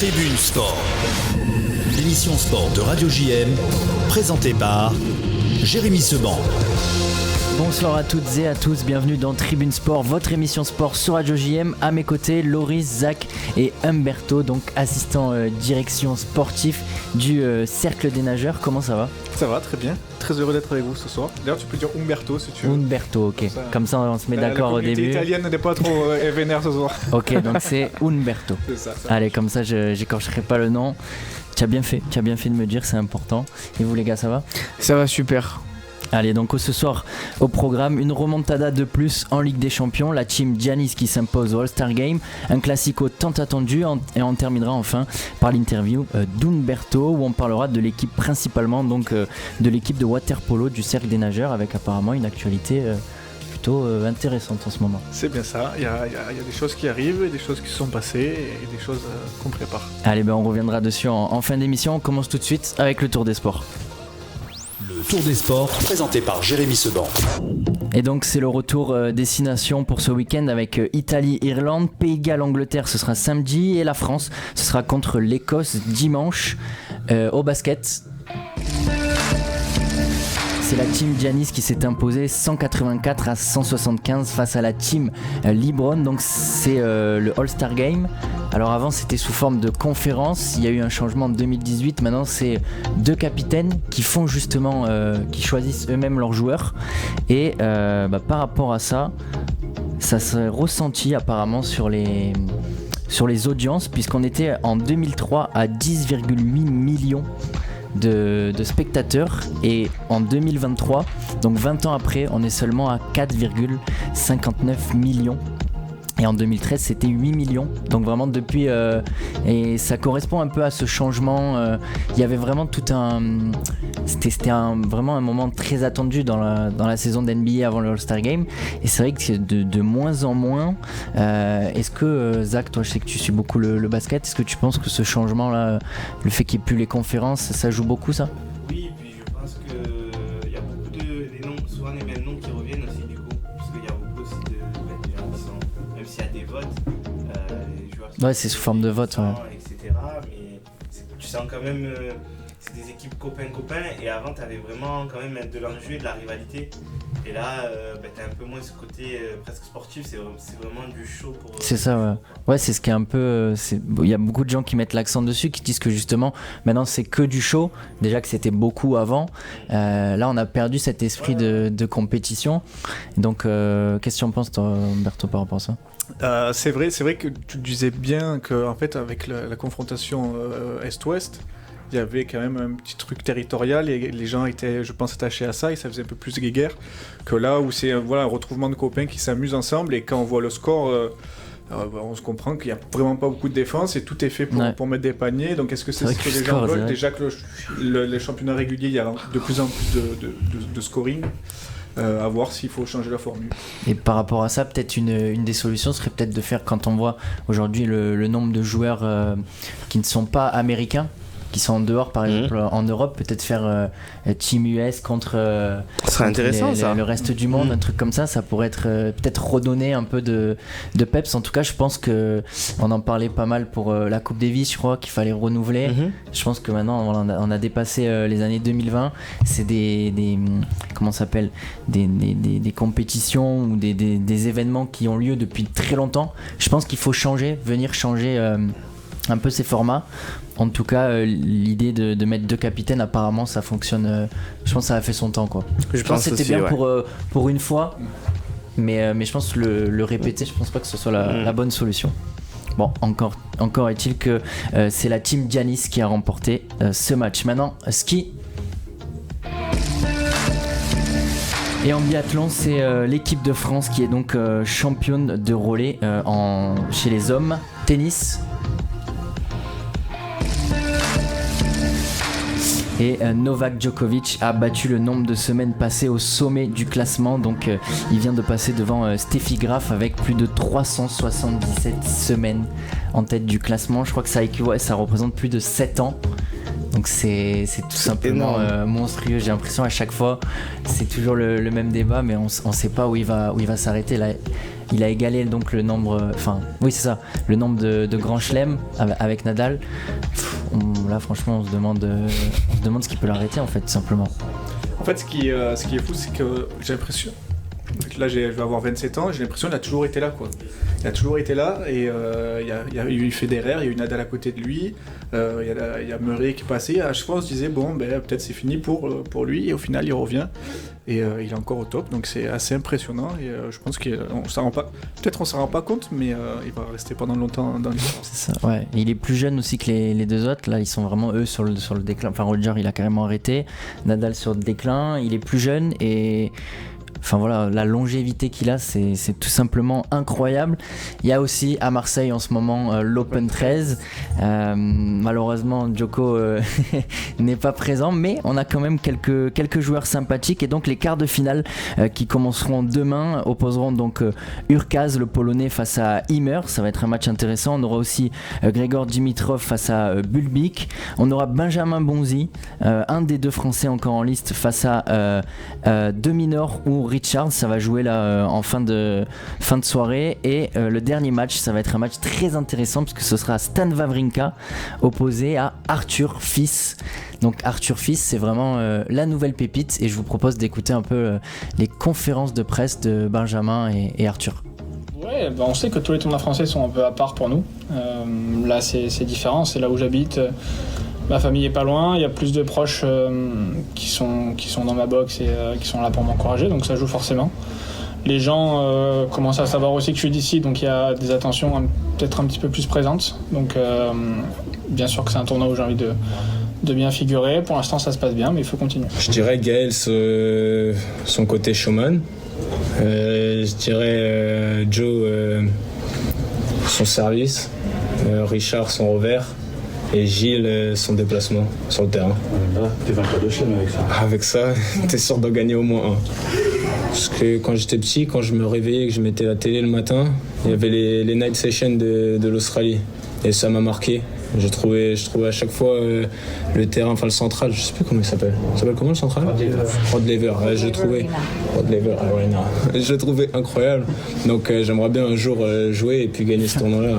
Tribune Sport, l'émission sport de Radio JM, présentée par Jérémy Seban. Bonsoir à toutes et à tous, bienvenue dans Tribune Sport, votre émission sport sur Radio JM. À mes côtés, Loris, Zach et Humberto, donc assistant direction sportif du Cercle des Nageurs. Comment ça va ? Ça va, très bien. Très heureux d'être avec vous ce soir. D'ailleurs, tu peux dire Humberto si tu veux. Humberto, ok. Comme ça, on se met d'accord au début. La communauté italienne n'est pas trop vénère ce soir. Ok, donc c'est Humberto. C'est ça. Allez, comme ça, j'écorcherai pas le nom. Tu as bien fait de me dire, c'est important. Et vous les gars, ça va ? Ça va super. Allez, donc ce soir au programme, une remontada de plus en Ligue des Champions, la team Giannis qui s'impose au All-Star Game, un classico tant attendu, et on terminera enfin par l'interview d'Umberto où on parlera de l'équipe principalement, donc de l'équipe de water-polo du Cercle des Nageurs, avec apparemment une actualité plutôt intéressante en ce moment. C'est bien ça, il y a des choses qui arrivent, des choses qui se sont passées et des choses qu'on prépare. Allez, on reviendra dessus en fin d'émission. On commence tout de suite avec le Tour des Sports. Le Tour des Sports, présenté par Jérémy Seban. Et donc c'est le retour destination pour ce week-end avec Italie-Irlande, Pays de Galles-Angleterre, ce sera samedi, et la France, ce sera contre l'Écosse dimanche. Au basket, c'est la team Giannis qui s'est imposée 184-175 face à la team Lebron. Donc c'est le All-Star Game. Alors avant c'était sous forme de conférence, il y a eu un changement en 2018, maintenant c'est deux capitaines qui font justement, qui choisissent eux-mêmes leurs joueurs. Et par rapport à ça, ça s'est ressenti apparemment sur les audiences, puisqu'on était en 2003 à 10,8 millions de spectateurs, et en 2023, donc 20 ans après, on est seulement à 4,59 millions. Et en 2013 c'était 8 millions, donc vraiment depuis et ça correspond un peu à ce changement. Il y avait vraiment c'était vraiment un moment très attendu dans la saison d'NBA avant le All-Star Game, et c'est vrai que c'est de moins en moins. Est-ce que Zach, toi je sais que tu suis beaucoup le basket, est-ce que tu penses que ce changement là, le fait qu'il n'y ait plus les conférences, ça joue beaucoup ça ? Oui, et puis je pense qu'il y a beaucoup les noms, souvent les mêmes noms qui reviennent aussi du coup, parce qu'il y a beaucoup aussi de gens qui sont, même s'il y a des votes, les joueurs sont, ouais, c'est sous forme de vote, ouais. etc. Mais tu sens quand même, c'est des équipes copains, et avant t'avais vraiment quand même de l'enjeu et de la rivalité. Et là, t'as un peu moins ce côté presque sportif, c'est vraiment du show pour... C'est ça, ouais. Ouais, c'est ce qui est un peu... Il y a beaucoup de gens qui mettent l'accent dessus, qui disent que justement, maintenant c'est que du show, déjà que c'était beaucoup avant. Là, on a perdu cet esprit de compétition. Donc, qu'est-ce que tu en penses, toi, Humberto, par rapport à ça ? C'est vrai que tu disais bien qu'en fait, avec la confrontation Est-Ouest, il y avait quand même un petit truc territorial et les gens étaient, je pense, attachés à ça, et ça faisait un peu plus guéguerre que là où c'est un retrouvement de copains qui s'amusent ensemble, et quand on voit le score, on se comprend qu'il n'y a vraiment pas beaucoup de défense et tout est fait pour mettre des paniers. Donc est-ce que c'est ce que les gens veulent ? Déjà que les championnats réguliers, il y a de plus en plus de scoring. À voir s'il faut changer la formule. Et par rapport à ça, peut-être une des solutions serait peut-être de faire, quand on voit aujourd'hui le nombre de joueurs qui ne sont pas américains, qui sont en dehors, par exemple en Europe, peut-être faire Team US contre le reste du monde, un truc comme ça pourrait être peut-être redonner un peu de peps. En tout cas, je pense que on en parlait pas mal pour la Coupe Davis, je crois qu'il fallait renouveler. Je pense que maintenant on a dépassé les années 2020. C'est des compétitions ou des événements qui ont lieu depuis très longtemps. Je pense qu'il faut venir changer un peu ces formats. En tout cas, l'idée de mettre deux capitaines, apparemment ça fonctionne. Je pense que ça a fait son temps, quoi. Je pense que c'était bien pour une fois, mais je pense que le répéter, je pense pas que ce soit la bonne solution. Bon, encore est-il que c'est la team Giannis qui a remporté ce match. Maintenant, ski. Et en biathlon, c'est l'équipe de France qui est donc championne de relais chez les hommes. Tennis. Et Novak Djokovic a battu le nombre de semaines passées au sommet du classement. Donc il vient de passer devant Steffi Graf avec plus de 377 semaines en tête du classement. Je crois que ça représente plus de 7 ans. Donc c'est tout simplement monstrueux. J'ai l'impression à chaque fois, c'est toujours le même débat, mais on ne sait pas où il va s'arrêter. Là, Il a égalé donc le nombre, le nombre de grands chelems avec Nadal. Là franchement on se demande ce qui peut l'arrêter en fait, tout simplement. En fait, ce qui est fou, c'est que j'ai l'impression. Là, je vais avoir 27 ans, j'ai l'impression qu'il a toujours été là, quoi. Il a toujours été là, et il y a eu Federer, il y a eu Nadal à côté de lui, il y a Murray qui est passé. À chaque fois, on se disait, bon, peut-être c'est fini pour lui, et au final, il revient, et il est encore au top, donc c'est assez impressionnant, et je pense qu'on s'en rend pas compte, mais il va rester pendant longtemps dans l'histoire. C'est ça, ouais. Et il est plus jeune aussi que les deux autres, là, ils sont vraiment, eux, sur le déclin. Enfin, Roger, il a carrément arrêté, Nadal sur le déclin, il est plus jeune, et... Enfin voilà, la longévité qu'il a, c'est tout simplement incroyable. Il y a aussi à Marseille en ce moment l'Open 13. Malheureusement, Djoko n'est pas présent, mais on a quand même quelques joueurs sympathiques. Et donc les quarts de finale qui commenceront demain opposeront donc Urkaz, le Polonais, face à Ymer. Ça va être un match intéressant. On aura aussi Grigor Dimitrov face à Bulbik. On aura Benjamin Bonzi, un des deux Français encore en liste, face à Deminor ou Richard. Ça va jouer là en fin de soirée, et le dernier match, ça va être un match très intéressant parce que ce sera Stan Wawrinka opposé à Arthur Fils. Donc Arthur Fils, c'est vraiment la nouvelle pépite, et je vous propose d'écouter un peu les conférences de presse de Benjamin et Arthur. Ouais, on sait que tous les tournois français sont un peu à part pour nous. Là c'est différent, c'est là où j'habite. Ma famille est pas loin, il y a plus de proches qui sont dans ma box et qui sont là pour m'encourager, donc ça joue forcément. Les gens commencent à savoir aussi que je suis d'ici, donc il y a des attentions peut-être un petit peu plus présentes. Donc bien sûr que c'est un tournoi où j'ai envie de bien figurer. Pour l'instant ça se passe bien, mais il faut continuer. Je dirais Gaël son côté showman. Je dirais Joe son service, Richard son revers, et Gilles son déplacement sur le terrain. T'es vainqueur de chelem avec ça. Avec ça, t'es sûr d'en gagner au moins un. Parce que quand j'étais petit, quand je me réveillais, que je mettais la télé le matin, il y avait les night sessions de l'Australie. Et ça m'a marqué. Je trouvais à chaque fois le terrain, enfin le central, je sais plus comment il s'appelle. Il s'appelle comment le central ? Rod Laver. Ouais, je le trouvais incroyable. Donc j'aimerais bien un jour jouer et puis gagner ce tournoi-là.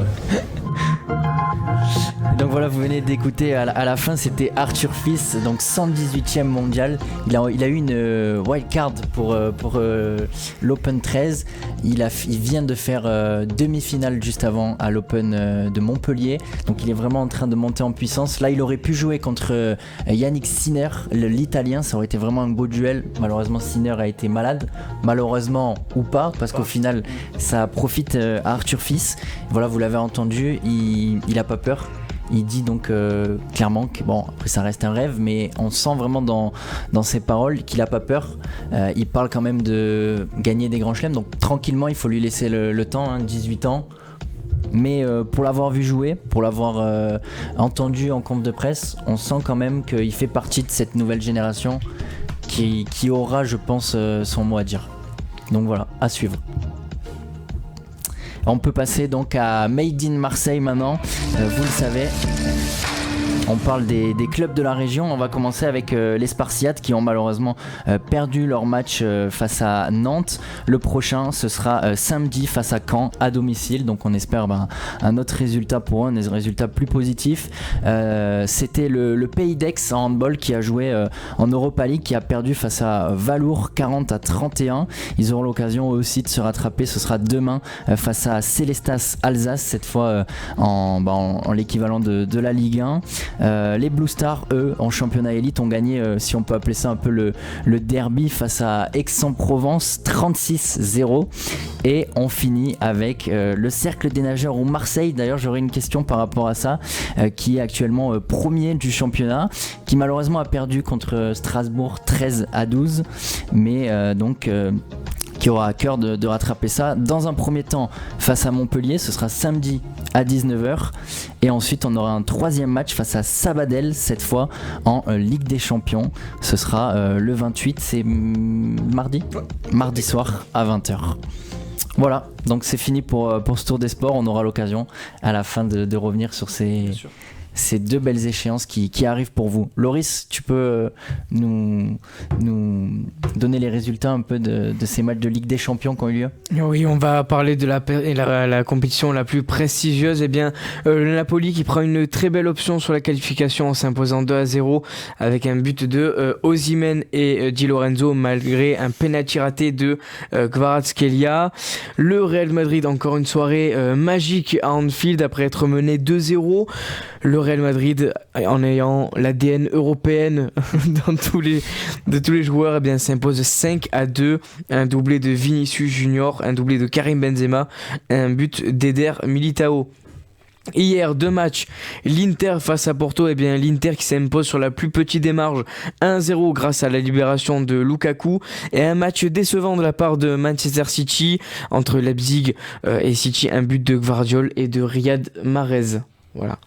Donc voilà, vous venez d'écouter à la fin, c'était Arthur Fils, donc 118e mondial. Il a eu une wildcard pour l'Open 13. Il vient de faire demi-finale juste avant à l'Open de Montpellier. Donc il est vraiment en train de monter en puissance. Là, il aurait pu jouer contre Yannick Sinner, l'Italien. Ça aurait été vraiment un beau duel. Malheureusement, Sinner a été malade. Malheureusement ou pas, parce qu'au final, ça profite à Arthur Fils. Voilà, vous l'avez entendu, il a pas peur. Il dit donc clairement que, bon, après ça reste un rêve, mais on sent vraiment dans ses paroles qu'il a pas peur. Il parle quand même de gagner des grands chelems, donc tranquillement il faut lui laisser le temps, 18 ans. Mais pour l'avoir vu jouer, pour l'avoir entendu en conf de presse, on sent quand même qu'il fait partie de cette nouvelle génération qui aura, je pense, son mot à dire. Donc voilà, à suivre. On peut passer donc à Made in Marseille maintenant, vous le savez. On parle des clubs de la région. On va commencer avec les Spartiates qui ont malheureusement perdu leur match face à Nantes. Le prochain, ce sera samedi face à Caen à domicile. Donc on espère un autre résultat pour eux, un résultat plus positif. C'était le Pays d'Aix en handball qui a joué en Europa League, qui a perdu face à Valour 40-31. Ils auront l'occasion eux aussi de se rattraper. Ce sera demain face à Célestas Alsace, cette fois en l'équivalent de la Ligue 1. Les Blue Stars, eux, en championnat élite, ont gagné, si on peut appeler ça un peu le derby, face à Aix-en-Provence, 36-0. Et on finit avec le Cercle des Nageurs ou Marseille. D'ailleurs, j'aurais une question par rapport à ça, qui est actuellement premier du championnat, qui malheureusement a perdu contre Strasbourg 13-12, mais qui aura à cœur de rattraper ça. Dans un premier temps, face à Montpellier, ce sera samedi à 19h. Et ensuite, on aura un troisième match face à Sabadell, cette fois en Ligue des Champions. Ce sera le 28, c'est mardi soir à 20h. Voilà, donc c'est fini pour ce tour des sports. On aura l'occasion à la fin de revenir sur ces ces 2 belles échéances qui arrivent pour vous. Loris, tu peux nous donner les résultats un peu de ces matchs de Ligue des Champions qui ont eu lieu? Oui, on va parler de la compétition la plus prestigieuse. Eh bien, le Napoli qui prend une très belle option sur la qualification en s'imposant 2-0 avec un but de Osimhen et Di Lorenzo malgré un penalty raté de Kvaratskhelia. Le Real Madrid, encore une soirée magique à Anfield après être mené 2-0. Le Real Madrid, en ayant l'ADN européenne de tous les joueurs, eh bien, s'impose 5-2. Un doublé de Vinicius Junior, un doublé de Karim Benzema, un but d'Eder Militao. Hier, 2 matchs, l'Inter face à Porto, eh bien l'Inter qui s'impose sur la plus petite des marges, 1-0 grâce à la libération de Lukaku, et un match décevant de la part de Manchester City entre Leipzig et City, un but de Gvardiol et de Riyad Mahrez. Voilà.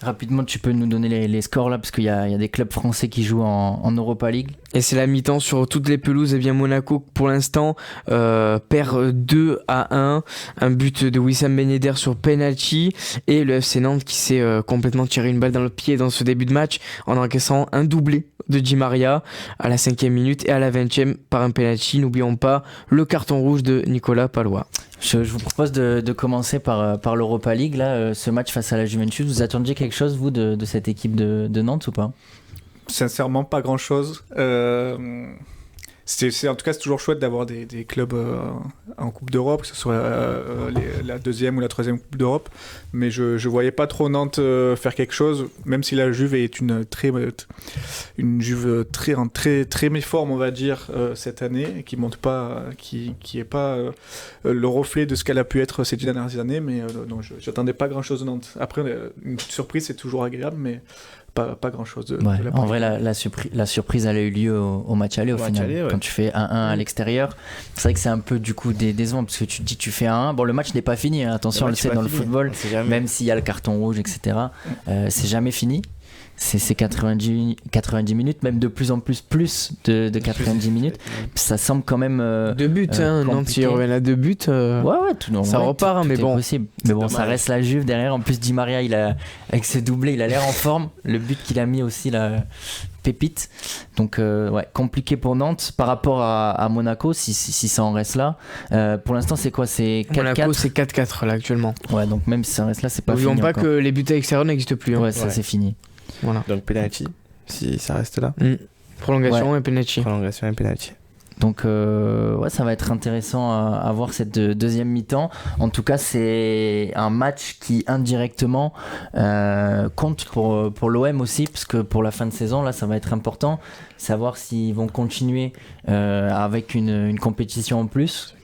Rapidement, tu peux nous donner les scores là, parce qu'il y a des clubs français qui jouent en Europa League. Et c'est la mi-temps sur toutes les pelouses. Et bien Monaco, pour l'instant, perd 2-1. Un but de Wissam Ben Yedder sur penalty. Et le FC Nantes qui s'est complètement tiré une balle dans le pied dans ce début de match en encaissant un doublé de Di Maria à la 5e minute et à la 20e par un penalty. N'oublions pas le carton rouge de Nicolas Palois. Je vous propose de commencer par l'Europa League. Là, ce match face à la Juventus, vous attendiez quelque chose, vous, de cette équipe de Nantes ou pas? Sincèrement, pas grand-chose. En tout cas, c'est toujours chouette d'avoir des clubs en Coupe d'Europe, que ce soit la 2e ou la 3e Coupe d'Europe. Mais je voyais pas trop Nantes faire quelque chose, même si la Juve est une Juve très méforme, on va dire, cette année, et qui monte pas, qui est pas le reflet de ce qu'elle a pu être ces 10 dernières années. Mais donc, j'attendais pas grand-chose de Nantes. Après, une surprise, c'est toujours agréable, mais pas grand chose de la part. En vrai, la surprise elle a eu lieu au match aller au final. Aller, ouais. Quand tu fais 1-1 à l'extérieur, c'est vrai que c'est un peu du coup décevant parce que tu te dis tu fais 1-1. Bon, le match n'est pas fini, hein. Attention, on le sait dans le football, même s'il y a le carton rouge, etc. C'est jamais fini. C'est 90 minutes, même de plus en plus de 90 minutes. Ça semble quand même 2 buts, Nantes il revient à 2 buts. Ça repart, mais bon. Possible. Mais bon, ça reste la Juve derrière. En plus, Di Maria, avec ses doublés, il a l'air en forme. Le but qu'il a mis aussi, la pépite. Donc, compliqué pour Nantes par rapport à Monaco, si ça en reste là. Pour l'instant, c'est quoi? C'est 4-4. Monaco, c'est 4-4 là actuellement. Ouais, donc même si ça en reste là, c'est pas fini. N'oublions pas encore. que les buts à l'extérieur n'existent plus. Ouais, ça c'est fini. Voilà. Donc penalty, si ça reste là. Prolongation et penalty. Prolongation et penalty. Donc ça va être intéressant à voir cette deuxième mi-temps. En tout cas, c'est un match qui indirectement compte pour l'OM aussi, parce que pour la fin de saison, là, ça va être important. Savoir s'ils vont continuer avec une compétition en plus.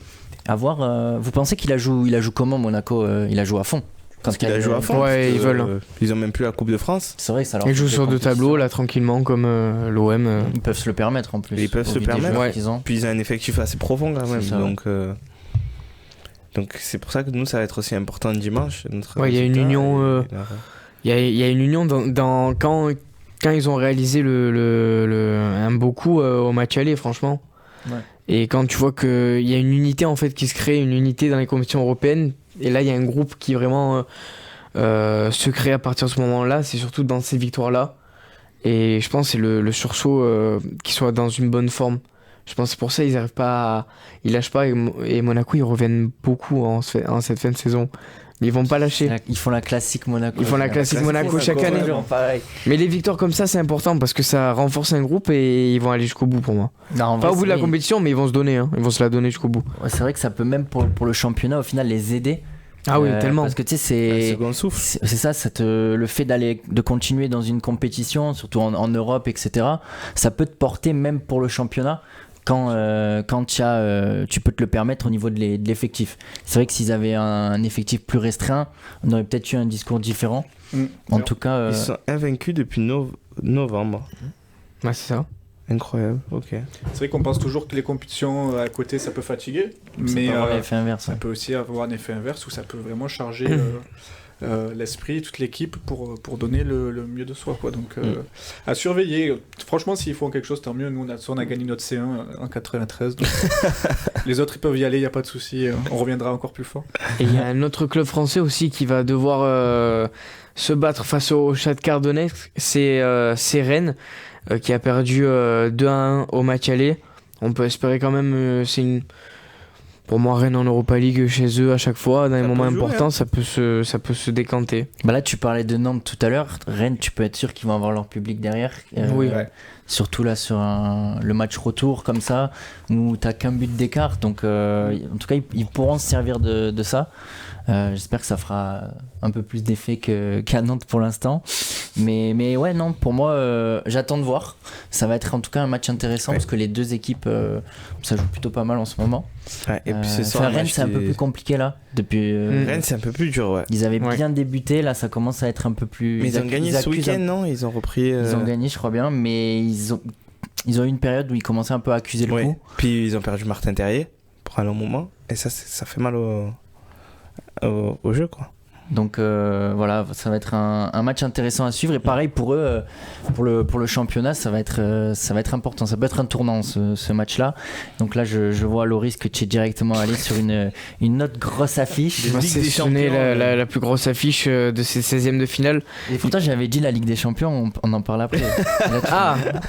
À voir. Vous pensez qu'il joue comment, Monaco? Il a joué à fond. Parce qu'il a joué à fond. Ouais, ils veulent. Ils ont même plus la Coupe de France. C'est vrai que ça leur Ils jouent sur 2 tableaux là tranquillement comme l'OM. Ils peuvent se le permettre en plus. Ils peuvent se permettre. Ouais. Puis ils ont un effectif assez profond quand même. Donc c'est pour ça que nous ça va être aussi important dimanche. Il y a une union. Il y a une union dans quand ils ont réalisé un beau coup au match aller, franchement. Ouais. Et quand tu vois qu'il y a une unité en fait qui se crée, une unité dans les compétitions européennes, et là il y a un groupe qui vraiment se crée à partir de ce moment-là, c'est surtout dans ces victoires-là. Et je pense que c'est le sursaut qu'ils soient dans une bonne forme. Je pense que c'est pour ça qu'ils n'arrivent pas ils lâchent pas, et Monaco ils reviennent beaucoup en cette fin de saison. Mais ils vont pas lâcher. Ils font la classique Monaco. Ils font la classique Monaco chaque année. Mais les victoires comme ça, c'est important parce que ça renforce un groupe et ils vont aller jusqu'au bout pour moi. Non, pas au bout de la compétition, mais ils vont se donner. Ils vont se la donner jusqu'au bout. Ouais, c'est vrai que ça peut même pour le championnat au final les aider. Ah oui, tellement. Parce que tu sais, c'est ça, le fait de continuer dans une compétition, surtout en Europe, etc. Ça peut te porter même pour le championnat. Quand tu peux te le permettre au niveau de l'effectif. C'est vrai que s'ils avaient un effectif plus restreint, on aurait peut-être eu un discours différent. En tout cas, ils sont invaincus depuis novembre. Ouais, c'est ça. Incroyable, ok. C'est vrai qu'on pense toujours que les compétitions à côté ça peut fatiguer, mais peut avoir l'effet inverse, ça peut aussi avoir un effet inverse où ça peut vraiment charger l'esprit, toute l'équipe pour donner le mieux de soi, quoi. Donc à surveiller. Franchement, s'ils font quelque chose, tant mieux. Nous on a gagné notre C1 en 93, donc les autres ils peuvent y aller, il y a pas de souci. On reviendra encore plus fort. Et il y a un autre club français aussi qui va devoir se battre face au Shakhtar Donetsk, c'est Rennes qui a perdu 2-1 au match aller. On peut espérer quand même, pour moi, Rennes en Europa League chez eux à chaque fois, dans les moments importants, ça peut se décanter. Bah là, tu parlais de Nantes tout à l'heure. Rennes, tu peux être sûr qu'ils vont avoir leur public derrière. Oui. Surtout là sur le match retour comme ça, où t'as qu'un but d'écart. Donc, en tout cas, ils pourront se servir de ça. J'espère que ça fera un peu plus d'effet qu'à Nantes pour l'instant. Mais ouais, non, pour moi, j'attends de voir. Ça va être en tout cas un match intéressant parce que les deux équipes, ça joue plutôt pas mal en ce moment. Ouais, et puis ce soir, Rennes, c'est un peu plus compliqué là. Depuis, Rennes, c'est un peu plus dur, ouais. Ils avaient bien débuté, là, ça commence à être un peu plus. Mais ils ont gagné ce week-end, non ? Ils ont repris. Ils ont gagné, je crois bien, mais ils ont eu une période où ils commençaient un peu à accuser le coup. Puis ils ont perdu Martin Terrier pour un long moment, et ça fait mal au jeu, quoi. Donc voilà, ça va être un match intéressant à suivre. Et pareil pour eux, pour le championnat, ça va être important. Ça peut être un tournant ce match-là. Donc là, je vois Loris que tu es directement allé sur une autre grosse affiche. Moi, c'est la plus grosse affiche de ces 16e de finale. Et pourtant, j'avais dit la Ligue des Champions, on en parle après.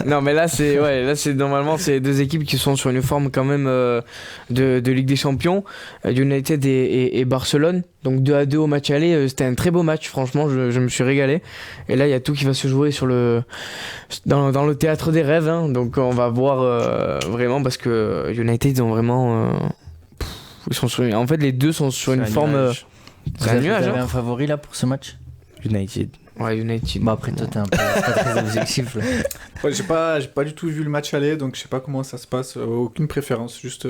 Non, mais là c'est normalement c'est deux équipes qui sont sur une forme quand même de Ligue des Champions, United et Barcelone. Donc 2-2 au match aller, c'était un très beau match, franchement, je me suis régalé. Et là, il y a tout qui va se jouer dans le théâtre des rêves, hein. Donc on va voir vraiment, parce que United, ils ont vraiment... en fait, les deux sont sur une forme... C'est un nuage. Vous avez un favori là pour ce match ? United. Ouais, United. Bon, après, toi, t'es un peu pas très objectif là. Ouais, j'ai pas du tout vu le match aller, donc je sais pas comment ça se passe. Aucune préférence, juste.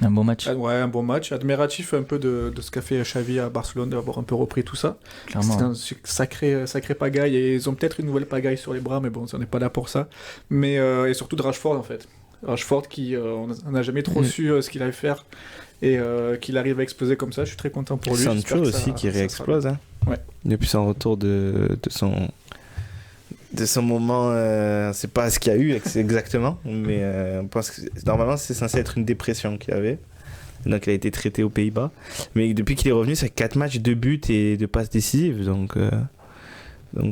Un bon match. Ouais, un bon match. Admiratif un peu de ce qu'a fait Xavi à Barcelone, d'avoir un peu repris tout ça. Clairement. C'est un sacré pagaille, et ils ont peut-être une nouvelle pagaille sur les bras, mais bon, on n'est pas là pour ça. Mais et surtout de Rashford en fait. Rashford qui, on n'a jamais trop su ce qu'il allait faire. Et qu'il arrive à exploser comme ça, je suis très content pour lui. Sancho aussi qui réexplose, hein. Ouais. Depuis son retour de son moment, on sait pas ce qu'il y a eu exactement, mais on pense que normalement c'est censé être une dépression qu'il avait. Donc il a été traité aux Pays-Bas. Mais depuis qu'il est revenu, c'est 4 matchs, 2 buts et 2 passes décisives. Donc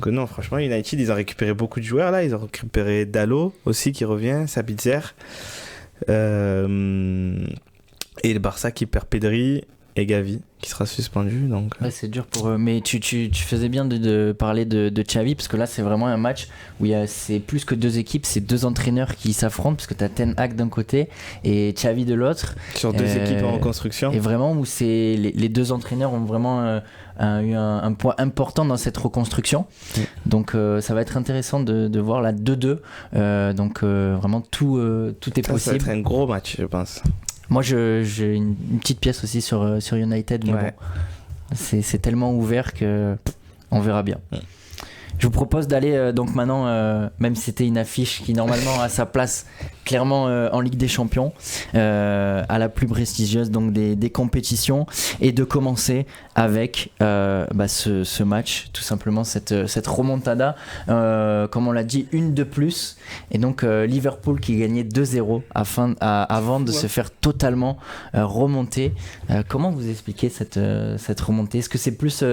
non, franchement, United, ils ont récupéré beaucoup de joueurs là. Ils ont récupéré Dalot aussi qui revient, Sabitzer. Et le Barça qui perd Pedri et Gavi qui sera suspendu. Donc... Ouais, c'est dur pour eux. Mais tu faisais bien de parler de Xavi, parce que là c'est vraiment un match où c'est plus que deux équipes, c'est deux entraîneurs qui s'affrontent, parce que tu as Ten Hag d'un côté et Xavi de l'autre. Sur deux équipes en reconstruction. Et vraiment où les deux entraîneurs ont vraiment eu un poids important dans cette reconstruction. Donc ça va être intéressant de voir la 2-2. Donc vraiment tout est possible. Ça va être un gros match, je pense. Moi, j'ai une petite pièce aussi sur United, mais bon, c'est tellement ouvert que on verra bien. Je vous propose d'aller donc maintenant, même si c'était une affiche qui normalement a sa place clairement en Ligue des Champions, à la plus prestigieuse donc des compétitions, et de commencer avec ce match, tout simplement cette remontada, comme on l'a dit, une de plus, et donc Liverpool qui gagnait 2-0 avant de se faire totalement remonter. Comment vous expliquez cette remontée ? Est-ce que c'est plus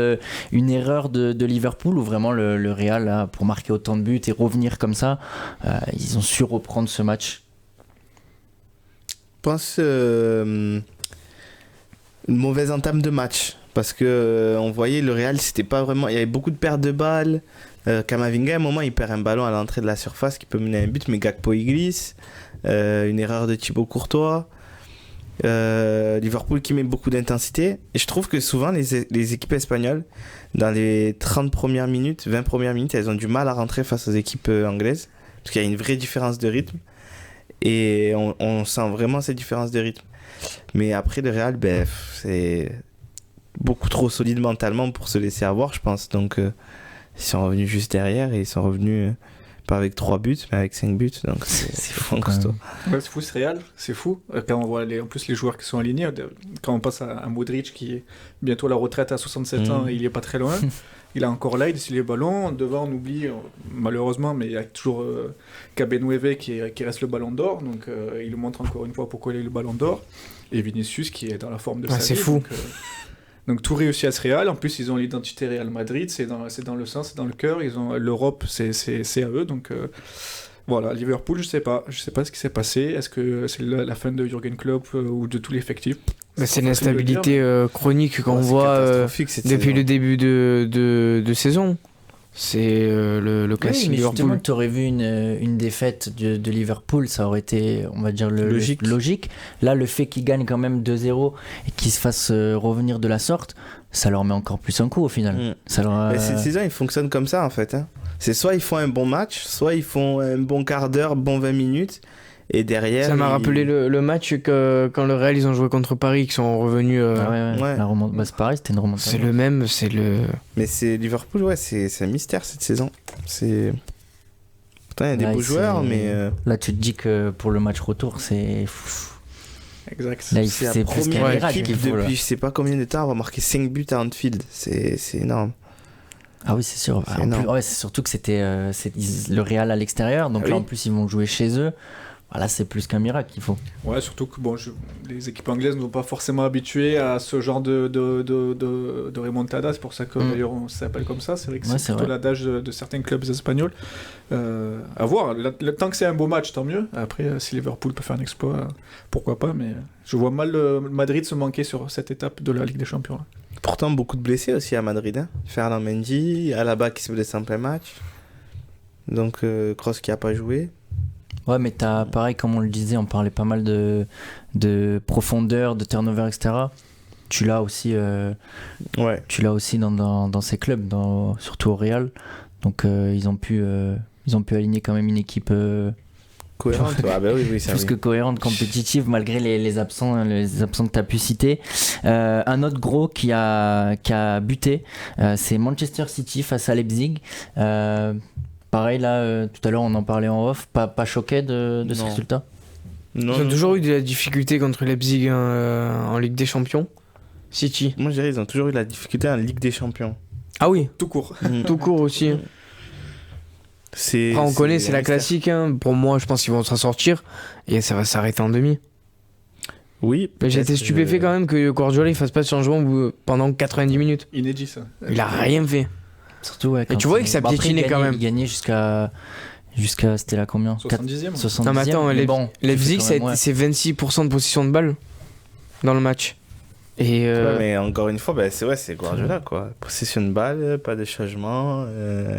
une erreur de Liverpool, ou vraiment le Real, là, pour marquer autant de buts et revenir comme ça, ils ont su reprendre ce match ? Je pense une mauvaise entame de match, parce que on voyait le Real, c'était pas vraiment, il y avait beaucoup de pertes de balles. Camavinga, à un moment il perd un ballon à l'entrée de la surface qui peut mener à un but, mais Gakpo il glisse, une erreur de Thibaut Courtois. Liverpool qui met beaucoup d'intensité, et je trouve que souvent les équipes espagnoles, dans les 30 premières minutes, 20 premières minutes, elles ont du mal à rentrer face aux équipes anglaises, parce qu'il y a une vraie différence de rythme, et on sent vraiment cette différence de rythme. Mais après le Real, c'est beaucoup trop solide mentalement pour se laisser avoir, je pense. Donc ils sont revenus juste derrière, et ils sont revenus pas avec 3 buts, mais avec 5 buts. Donc c'est fou, costaud. Ouais, c'est fou ce Real, c'est fou. Quand on voit en plus les joueurs qui sont alignés, quand on passe à Modric qui est bientôt à la retraite à 67 ans, il est pas très loin. Il a encore là, il descend les ballons. Devant, on oublie, malheureusement, mais il y a toujours Cabenueve qui reste le ballon d'or. Donc il montre encore une fois pourquoi il est le ballon d'or. Et Vinicius qui est dans la forme de sa vie. C'est fou. Donc tout réussit à ce Real. En plus, ils ont l'identité Real Madrid. C'est dans le sang, c'est dans le cœur. Ils ont l'Europe, c'est à eux. Donc voilà, Liverpool, je sais pas ce qui s'est passé. Est-ce que c'est la fin de Jürgen Klopp ou de tout l'effectif? C'est une instabilité chronique qu'on c'est voit catastrophique, cette depuis saison. le début de saison. C'est le classique Oui, mais justement, Liverpool. tu aurais vu une défaite de Liverpool, ça aurait été, on va dire, logique. Là, le fait qu'ils gagnent quand même 2-0 et qu'ils se fassent revenir de la sorte, ça leur met encore plus un coup au final. Ça leur, Mais cette saison, ils fonctionnent comme ça en fait. Hein. C'est soit ils font un bon match, soit ils font un bon quart d'heure, bon 20 minutes. Et derrière. Ça m'a rappelé le match quand le Real ils ont joué contre Paris, qui sont revenus. Ouais. La c'est pareil, c'était une remontade. C'est le même, c'est le. Mais c'est Liverpool, ouais, c'est un mystère cette saison. C'est. Pourtant, il y a des Là, beaux joueurs, mais. Là, tu te dis que pour le match retour, c'est. Exact. Là, c'est la c'est plus qu'un première miracle équipe qu'il faut, là. depuis je sais pas combien de temps avoir marqué 5 buts à Anfield. C'est énorme. Ah oui, c'est sûr. C'est En énorme. plus, c'est surtout que c'était le Real à l'extérieur, donc Ah là oui. en plus ils vont jouer chez eux. Voilà, c'est plus qu'un miracle qu'il faut. Ouais, surtout que les équipes anglaises ne sont pas forcément habituées à ce genre de remontada. C'est pour ça que d'ailleurs on s'appelle comme ça. C'est vrai que Ouais, c'est c'est plutôt vrai. l'adage de certains clubs espagnols. À voir. Tant que c'est un beau match, tant mieux. Après, si Liverpool peut faire un exploit, pourquoi pas. Mais je vois mal Madrid se manquer sur cette étape de la Ligue des Champions. Là. Pourtant, beaucoup de blessés aussi à Madrid. Hein. Ferland Mendy, Alaba qui se blesse en plein match. Donc, Kroos qui a pas joué. Ouais, mais t'as, pareil, comme on le disait, on parlait pas mal de profondeur, de turnover, etc. Tu l'as aussi, Ouais. dans ces clubs, surtout au Real. Donc ils ont pu aligner quand même une équipe Cohérente. Ah bah oui, ça plus oui. que cohérente, compétitive, malgré les absents que tu as pu citer. Un autre gros qui a buté, c'est Manchester City face à Leipzig. Pareil, là, tout à l'heure, on en parlait en off. Pas choqué de ce Non. résultat? Non, Ils ont non. toujours eu de la difficulté contre Leipzig en Ligue des Champions. City. Moi, je dirais ils ont toujours eu de la difficulté en Ligue des Champions. Ah oui, Tout court. tout court aussi. Après, on connaît, c'est la mystère. classique. Hein. Pour moi, je pense qu'ils vont s'en sortir et ça va s'arrêter en demi. Oui. Mais j'ai été peut-être, stupéfait quand même que Guardiola il fasse pas de changement pendant 90 minutes. Inédit, ça. Il a rien fait. Surtout, ouais, Et tu vois que ça piétinait quand même. Il gagnait jusqu'à c'était là combien? 70e. 70e. Non, mais attends, bon, Leipzig, c'est quand même, c'est 26% de possession de balle dans le match. Et Ouais, mais encore une fois, c'est Guardiola, quoi. Possession de balle, pas de changement,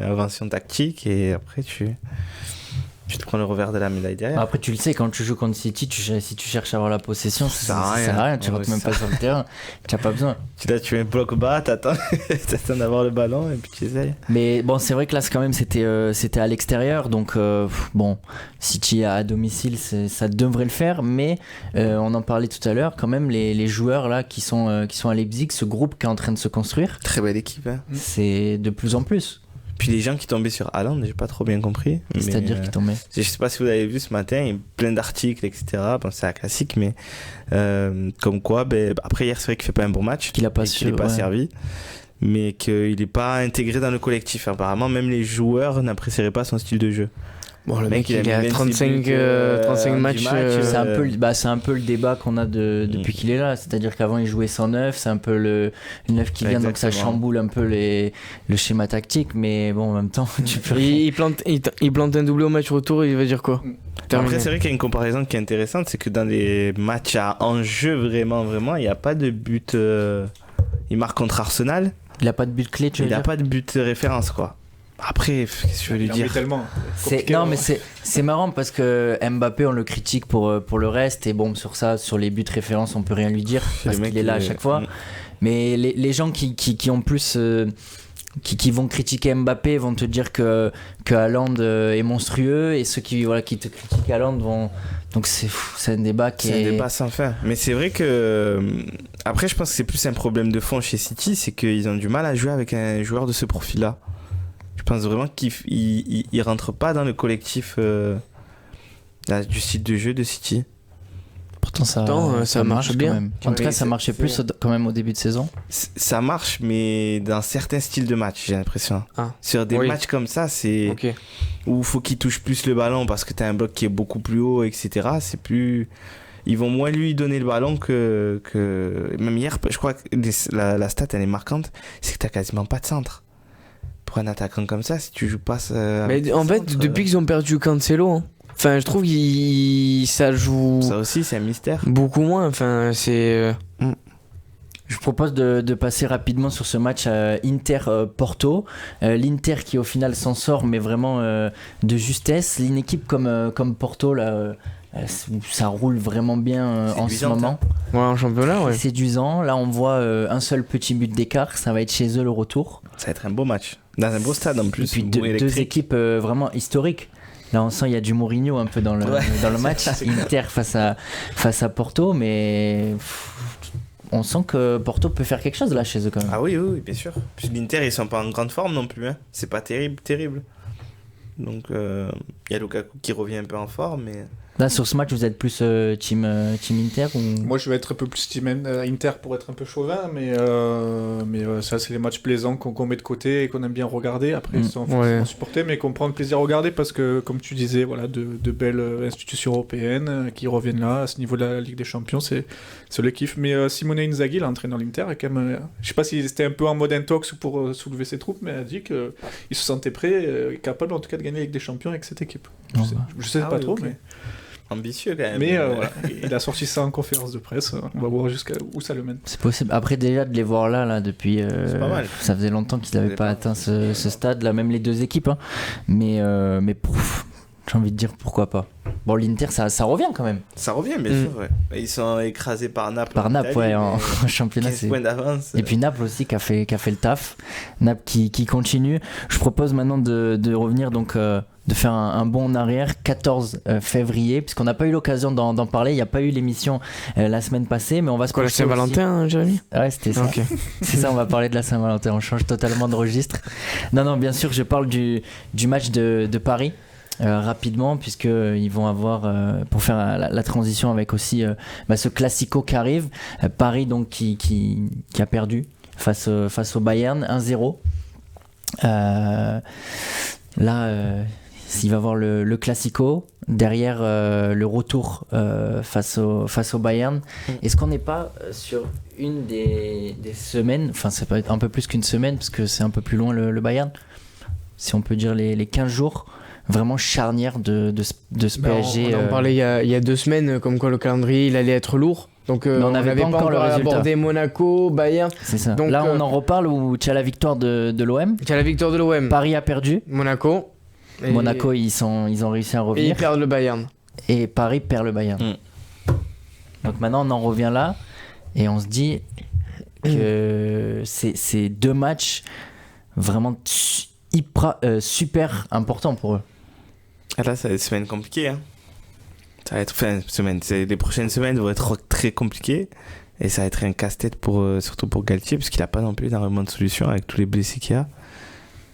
invention tactique, et après, tu te prends le revers de la médaille derrière. Après, tu le sais, quand tu joues contre City, si tu cherches à avoir la possession, ça sert à sert à rien. rien. Tu Ouais, rentres même ça- pas sur le terrain. Tu n'as pas besoin. Tu mets un bloc bas, t'attends d'avoir le ballon, et puis tu essayes. Mais bon, c'est vrai que là, quand même, c'était à l'extérieur. Donc, bon, City à domicile, ça devrait le faire. Mais on en parlait tout à l'heure, quand même, les joueurs là qui sont à Leipzig, ce groupe qui est en train de se construire, Très belle équipe, hein. c'est de plus en plus. Puis les gens qui tombaient sur Haaland, j'ai pas trop bien compris. C'est-à-dire mais, qu'ils tombaient. je sais pas si vous l'avez vu ce matin, il y a plein d'articles, etc. Bon, c'est un classique, mais comme quoi, après hier, c'est vrai qu'il fait pas un bon match, Qu'il a pas et qu'il est su, pas ouais. servi, mais qu'il est pas intégré dans le collectif. Apparemment, même les joueurs n'apprécieraient pas son style de jeu. bon, le mec, il a il est à mis 35 buts, du matchs. match, C'est un peu le débat qu'on a depuis qu'il est là. C'est-à-dire qu'avant, il jouait sans neuf. C'est un peu le neuf qui vient, donc ça Exactement. chamboule un peu le schéma tactique. Mais bon, en même temps, tu peux rien. Il plante un doublé au match retour et il va dire quoi? Terminé. Après, c'est vrai qu'il y a une comparaison qui est intéressante, c'est que dans les matchs à enjeu, vraiment, il n'y a pas de but. Il marque contre Arsenal, Il a pas de but clé, tu veux il n'a dire? pas de but référence, quoi. Après, qu'est-ce que je veux lui Il en met dire? tellement. Non, mais c'est marrant parce que Mbappé, on le critique pour le reste. Et bon, sur les buts références, on peut rien lui dire parce Le mec, qu'il est là à il est- chaque fois. Mais les gens qui ont plus. Qui vont critiquer Mbappé vont te dire que Haaland est monstrueux, et ceux qui te critiquent Haaland vont. Donc c'est un débat qui C'est est. un débat sans fin. Mais c'est vrai que. Après, je pense que c'est plus un problème de fond chez City, c'est qu'ils ont du mal à jouer avec un joueur de ce profil-là. Je pense vraiment qu'il ne rentre pas dans le collectif du style de jeu de City. Pourtant, ça marche quand bien. même. En tout Oui, cas, ça c'est- marchait c'est plus quand même au début de saison. Ça marche, mais dans certains styles de match, j'ai l'impression. Ah. Sur des Oui. matchs comme ça, c'est Ok. où il faut qu'il touche plus le ballon parce que tu as un bloc qui est beaucoup plus haut, etc. C'est plus. ils vont moins lui donner le ballon que même hier. Je crois que la stat elle est marquante, c'est que t'as quasiment pas de centre. Pour un attaquant comme ça, si tu joues pas. Mais en fait, depuis qu'ils ont perdu Cancelo, hein, enfin, je trouve que ça joue. Ça aussi, c'est un mystère. Beaucoup moins. Enfin, c'est. Je propose de passer rapidement sur ce match Inter-Porto. L'Inter qui au final s'en sort, mais vraiment de justesse. Une équipe comme Porto, là, ça roule vraiment bien en ce moment. Ouais, en championnat, ouais. C'est séduisant. Là, on voit un seul petit but d'écart. Ça va être chez eux le retour. Ça va être un beau match. Dans un beau stade en plus. Et puis deux équipes vraiment historiques. Là, on sent il y a du Mourinho un peu dans le match. Inter face à Porto, mais on sent que Porto peut faire quelque chose là chez eux quand même. Ah oui, bien sûr. Puis l'Inter, ils sont pas en grande forme non plus. Hein. C'est pas terrible. Donc, il y a Lukaku qui revient un peu en forme, mais... Là, sur ce match, vous êtes plus team Inter ou... Moi, je vais être un peu plus team Inter pour être un peu chauvin, mais ça, c'est les matchs plaisants qu'on met de côté et qu'on aime bien regarder. Après, ils sont forcément supportés, mais qu'on prend plaisir à regarder parce que, comme tu disais, voilà, de belles institutions européennes qui reviennent là, à ce niveau de la Ligue des Champions, c'est le kiff. Mais Simone Inzaghi, l'entraîneur de l'Inter, est quand même... je sais pas si c'était un peu en mode intox pour soulever ses troupes, mais elle a dit qu'il se sentait prêt, capable en tout cas de gagner la Ligue des Champions avec cette équipe. Je sais pas trop, okay. Mais... Ambitieux quand même. Mais voilà, il a sorti ça en conférence de presse. On va voir jusqu'à où ça le mène. C'est possible. Après, déjà, de les voir là depuis. C'est pas mal. Ça faisait longtemps qu'ils n'avaient pas atteint ce stade, là, même les deux équipes. Hein. Mais j'ai envie de dire pourquoi pas. Bon, l'Inter, ça revient quand même. Ça revient, bien sûr. Ouais. Ils sont écrasés par Naples. Par Naples, ouais, en championnat. 15 points d'avance. Et puis Naples aussi qui a fait le taf. Naples qui continue. Je propose maintenant de revenir donc. De faire un bond en arrière, 14 février, puisqu'on n'a pas eu l'occasion d'en parler, il n'y a pas eu l'émission la semaine passée, mais on va se la Saint-Valentin, Jérémy ? Ouais, c'était ça. Okay. C'est ça, on va parler de la Saint-Valentin, on change totalement de registre. Non, bien sûr, je parle du match de Paris. Rapidement, puisqu'ils vont avoir, pour faire la transition avec aussi ce classico qui arrive, Paris donc qui a perdu face au Bayern 1-0. S'il va avoir le classico, derrière le retour face au Bayern, est-ce qu'on n'est pas sur une des semaines, enfin ça peut être un peu plus qu'une semaine parce que c'est un peu plus loin le Bayern, si on peut dire les 15 jours vraiment charnière de ce PSG. On en parlait il y a 2 semaines, comme quoi le calendrier il allait être lourd. Donc on n'avait pas encore le résultat. Abordé Monaco, Bayern. C'est ça. Donc, là on en reparle où tu as la victoire de l'OM. Tu as la victoire de l'OM. Paris a perdu. Monaco, ils ont réussi à revenir. Et ils perdent le Bayern. Et Paris perd le Bayern. Donc maintenant on en revient là et on se dit que c'est 2 matchs vraiment super importants pour eux. Là, ça va être une semaine compliquée. Hein. Ça va être les prochaines semaines vont être très compliquées et ça va être un casse-tête surtout pour Galtier parce qu'il n'a pas non plus énormément de solutions avec tous les blessés qu'il y a.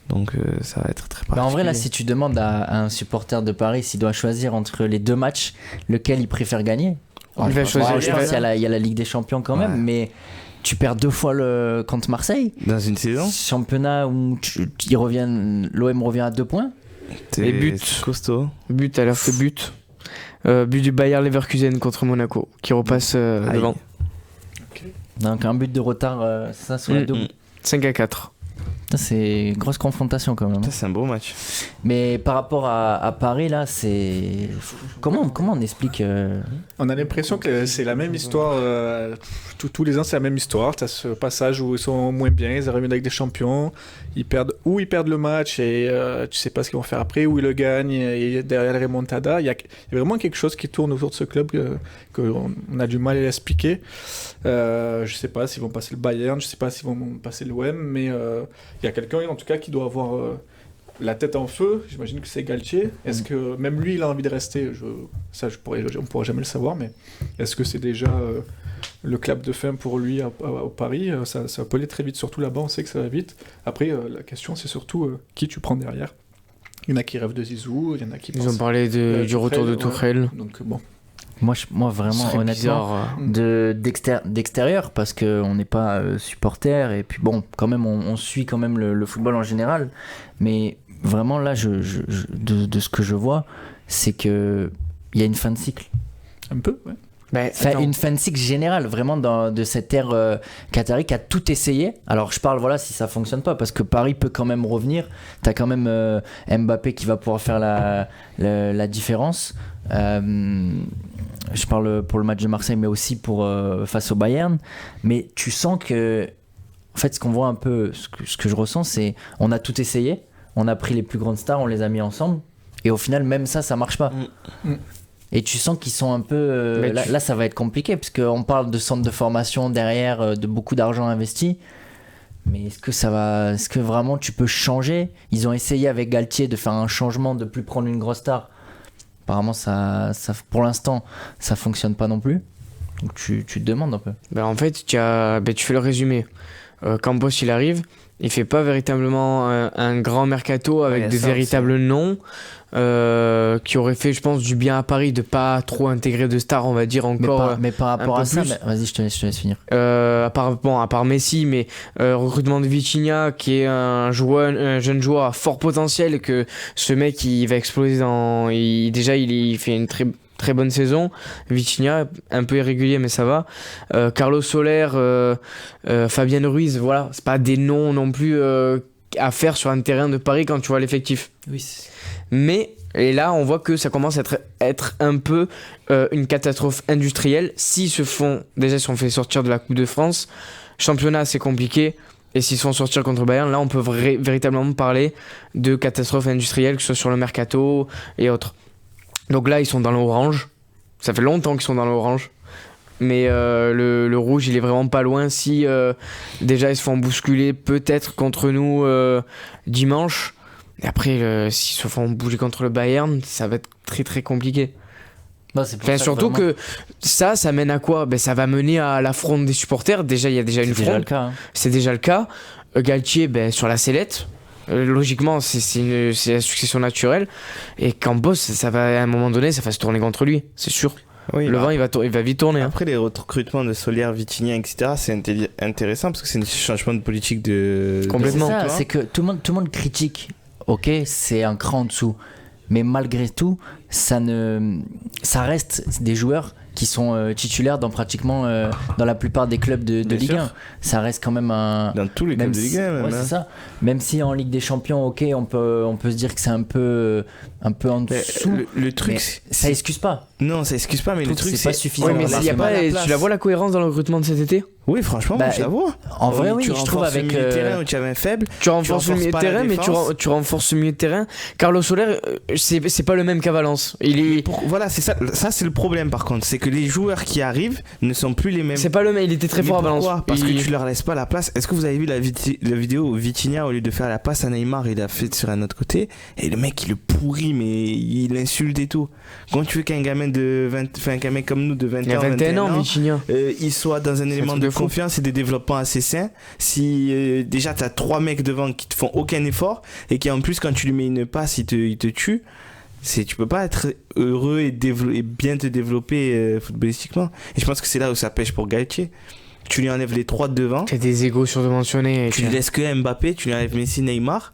Donc ça va être très particulier. En vrai, là, si tu demandes à un supporter de Paris s'il doit choisir entre les 2 matchs, lequel il préfère gagner, il va choisir. Je pense qu'il y a la Ligue des Champions quand même, mais tu perds 2 fois contre Marseille. Dans une saison. Championnat où l'OM revient à 2 points. Et but. Costaud. But, alors que but. But du Bayer Leverkusen contre Monaco, qui repasse devant. Okay. Donc un but de retard, c'est ça, sur la double. 5-4. C'est une grosse confrontation quand même. Ça, c'est un beau match. Mais par rapport à Paris, là, c'est... Comment on explique On a l'impression que c'est la même histoire. Tous les ans, c'est la même histoire. Tu as ce passage où ils sont moins bien, ils arrivent avec des champions. Ils perdent le match et tu sais pas ce qu'ils vont faire après, ou ils le gagnent et derrière la remontada. Il y a vraiment quelque chose qui tourne autour de ce club qu'on a du mal à expliquer. Je sais pas s'ils vont passer le Bayern, je sais pas s'ils vont passer l'OM, mais il y a quelqu'un en tout cas qui doit avoir la tête en feu. J'imagine que c'est Galtier. Est-ce que même lui il a envie de rester? On pourra jamais le savoir, mais est-ce que c'est déjà le clap de fin pour lui au Paris? Ça peut aller très vite, surtout là-bas on sait que ça va vite. Après la question c'est surtout qui tu prends derrière. Il y en a qui rêvent de Zizou, il y en a qui Ils ont parlé du retour de Tuchel. Donc bon. Moi vraiment honnêtement d'extérieur, parce qu'on n'est pas supporter et puis bon quand même on suit quand même le football en général, mais vraiment là de ce que je vois c'est que il y a une fin de cycle. Un peu, ouais. Une fin de cycle générale, vraiment de cette ère qatari qui a tout essayé. Alors je parle, voilà, si ça fonctionne pas, parce que Paris peut quand même revenir. T'as quand même Mbappé qui va pouvoir faire la différence. Je parle pour le match de Marseille, mais aussi face au Bayern. Mais tu sens que, en fait, ce qu'on voit un peu, ce que je ressens, c'est on a tout essayé. On a pris les plus grandes stars, on les a mis ensemble. Et au final, même ça marche pas. Et tu sens qu'ils sont un peu... là, ça va être compliqué, parce qu'on parle de centre de formation derrière, de beaucoup d'argent investi. Mais est-ce que vraiment tu peux changer ? Ils ont essayé avec Galtier de faire un changement, de plus prendre une grosse star. Apparemment, ça, pour l'instant, ça fonctionne pas non plus. Donc tu te demandes un peu. En fait, tu fais le résumé. Campos, il arrive, il fait pas véritablement un grand mercato avec de véritables noms. Qui aurait fait, je pense, du bien à Paris de pas trop intégrer de stars, on va dire encore. Mais par rapport à ça, vas-y, je te laisse finir. À part Messi, mais recrutement de Vitinha, qui est un jeune joueur à fort potentiel, et que ce mec il va exploser il fait une très bonne saison. Vitinha, un peu irrégulier, mais ça va. Carlos Soler, Fabien Ruiz, voilà, c'est pas des noms non plus à faire sur un terrain de Paris quand tu vois l'effectif. Oui. Mais, et là, on voit que ça commence à être un peu une catastrophe industrielle. S'ils se font fait sortir de la Coupe de France, championnat c'est compliqué. Et s'ils se font sortir contre Bayern, là on peut véritablement parler de catastrophe industrielle, que ce soit sur le mercato et autres. Donc là, ils sont dans l'orange. Ça fait longtemps qu'ils sont dans l'orange. Mais le rouge, il est vraiment pas loin. Si déjà ils se font bousculer peut-être contre nous dimanche. Et après, s'ils se font bouger contre le Bayern, ça va être très très compliqué. Surtout que ça mène à quoi ? Ça va mener à l'affront des supporters. Déjà, il y a déjà une fronde. C'est déjà le cas. Galtier, sur la sellette. Logiquement, c'est la succession naturelle. Et Campos, ça va à un moment donné, ça va se tourner contre lui, c'est sûr. Oui, le vent, il va vite tourner. Après, les recrutements de Soler, Vitinha, etc., c'est intéressant parce que c'est un changement de politique de. Complètement. C'est ça, c'est que tout le monde critique. Ok, c'est un cran en dessous. Mais malgré tout, ça reste des joueurs qui sont titulaires dans pratiquement dans la plupart des clubs de Ligue 1. Ça reste quand même dans tous les clubs de Ligue 1 même. Ouais, c'est ça. Même si en Ligue des Champions, ok, on peut se dire que c'est un peu en dessous. Le truc, ça excuse pas. Non, ça excuse pas, mais le truc c'est pas suffisant. Ouais, mais tu la vois la cohérence dans le recrutement de cet été ? Oui, franchement, je la vois. En vrai, oui, je trouve avec le milieu de terrain où tu avais un faible. Tu renforces le milieu de terrain, mais tu renforces le milieu de terrain. Carlos Soler, c'est pas le même qu'à Valence. Voilà, c'est ça. Ça, c'est le problème par contre. C'est que les joueurs qui arrivent ne sont plus les mêmes. C'est pas le même, il était très fort à Valence. Parce que tu leur laisses pas la place. Est-ce que vous avez vu la vidéo où Vitinha, au lieu de faire la passe à Neymar, il a fait sur un autre côté. Et le mec, il le pourrit, mais il insulte et tout. Quand tu veux qu'un gamin qu'un mec comme nous de 20 ans, 21 ans, Vitinha, il soit dans un élément de confiance et de développement assez sain, si déjà t'as 3 mecs devant qui te font aucun effort et qui en plus quand tu lui mets une passe il te tue, tu peux pas être heureux et bien te développer footballistiquement. Et je pense que c'est là où ça pêche pour Galtier. Tu lui enlèves les 3 de devant, t'as des égos surdimensionnés, tu lui laisses que Mbappé, tu lui enlèves Messi, Neymar.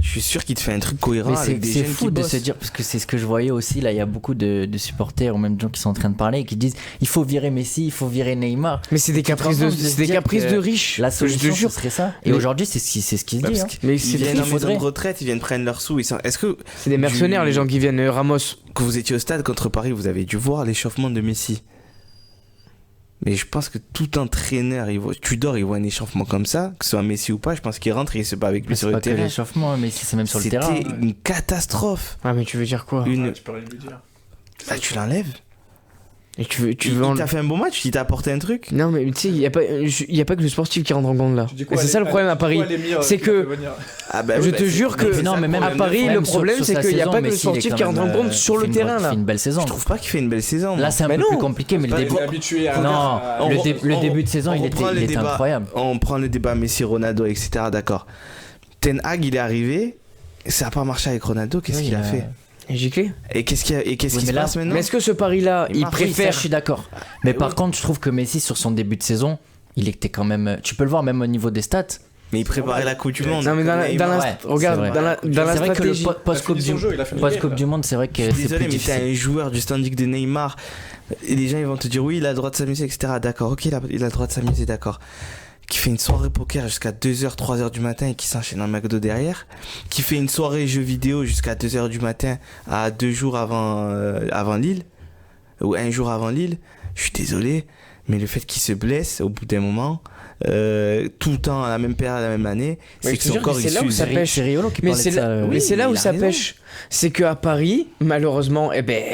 Je suis sûr qu'il te fait un truc cohérent. Mais avec des jeunes fou qui de bossent. se dire, parce que c'est ce que je voyais aussi là, il y a beaucoup de supporters ou même de gens qui sont en train de parler et qui disent il faut virer Messi, il faut virer Neymar. Mais c'est des caprices de riches. La solution ce serait ça. Et aujourd'hui c'est ce qui se dit. Mais ils viennent en maison de retraite, ils viennent prendre leurs sous. Est-ce que c'est des mercenaires les gens qui viennent Ramos. Quand vous étiez au stade contre Paris, vous avez dû voir l'échauffement de Messi. Mais je pense que tout entraîneur, il voit un échauffement comme ça, que ce soit Messi ou pas, je pense qu'il rentre et il se bat avec lui sur le terrain. C'est pas que l'échauffement, Messi, c'est même sur le terrain. C'était une catastrophe. Ah, mais tu veux dire quoi ? Tu peux rien lui dire. Bah, tu l'enlèves. Et il t'a fait un bon match, il t'a apporté un truc. Non, mais tu sais, il y a pas que le sportif qui rentre en compte là. Et c'est ça le problème à Paris. C'est que je te jure que même à Paris, le problème c'est qu'il n'y a pas que le sportif qui rentre en compte sur le terrain là. Il fait une belle saison. Je trouve pas qu'il fait une belle saison. Là, c'est un peu plus compliqué, mais le début de saison, il était incroyable. On prend le débat Messi, Ronaldo, etc. D'accord. Ten Hag, il est arrivé, ça n'a pas marché avec Ronaldo. Qu'est-ce qu'il a fait ? Giclé. Et qu'est-ce qui se passe maintenant ? Mais est-ce que ce pari-là, il préfère ? Je suis d'accord. Mais par contre, je trouve que Messi, sur son début de saison, il était quand même. Tu peux le voir même au niveau des stats. Mais il préparait la Coupe du Monde. Non, mais regarde, vrai. dans la C'est vrai que le stratégie. post-Coupe du Monde, c'est vrai que Je suis c'est désolé, plus mais t'es difficile. un joueur du standing de Neymar. Et les gens ils vont te dire oui, il a le droit de s'amuser, etc. D'accord, ok, il a le droit de s'amuser, d'accord. Qui fait une soirée poker jusqu'à 2h, 3h du matin et qui s'enchaîne un McDo derrière. Qui fait une soirée jeux vidéo jusqu'à 2h du matin à 2 jours avant Lille. Ou 1 jour avant Lille. Je suis désolé, mais le fait qu'il se blesse au bout d'un moment, tout le temps à la même période, à la même année, c'est que son corps il c'est là où ça pêche. C'est Riolo qui Mais parlait de ça. mais c'est là il où a ça raison. pêche. C'est qu'à Paris, malheureusement,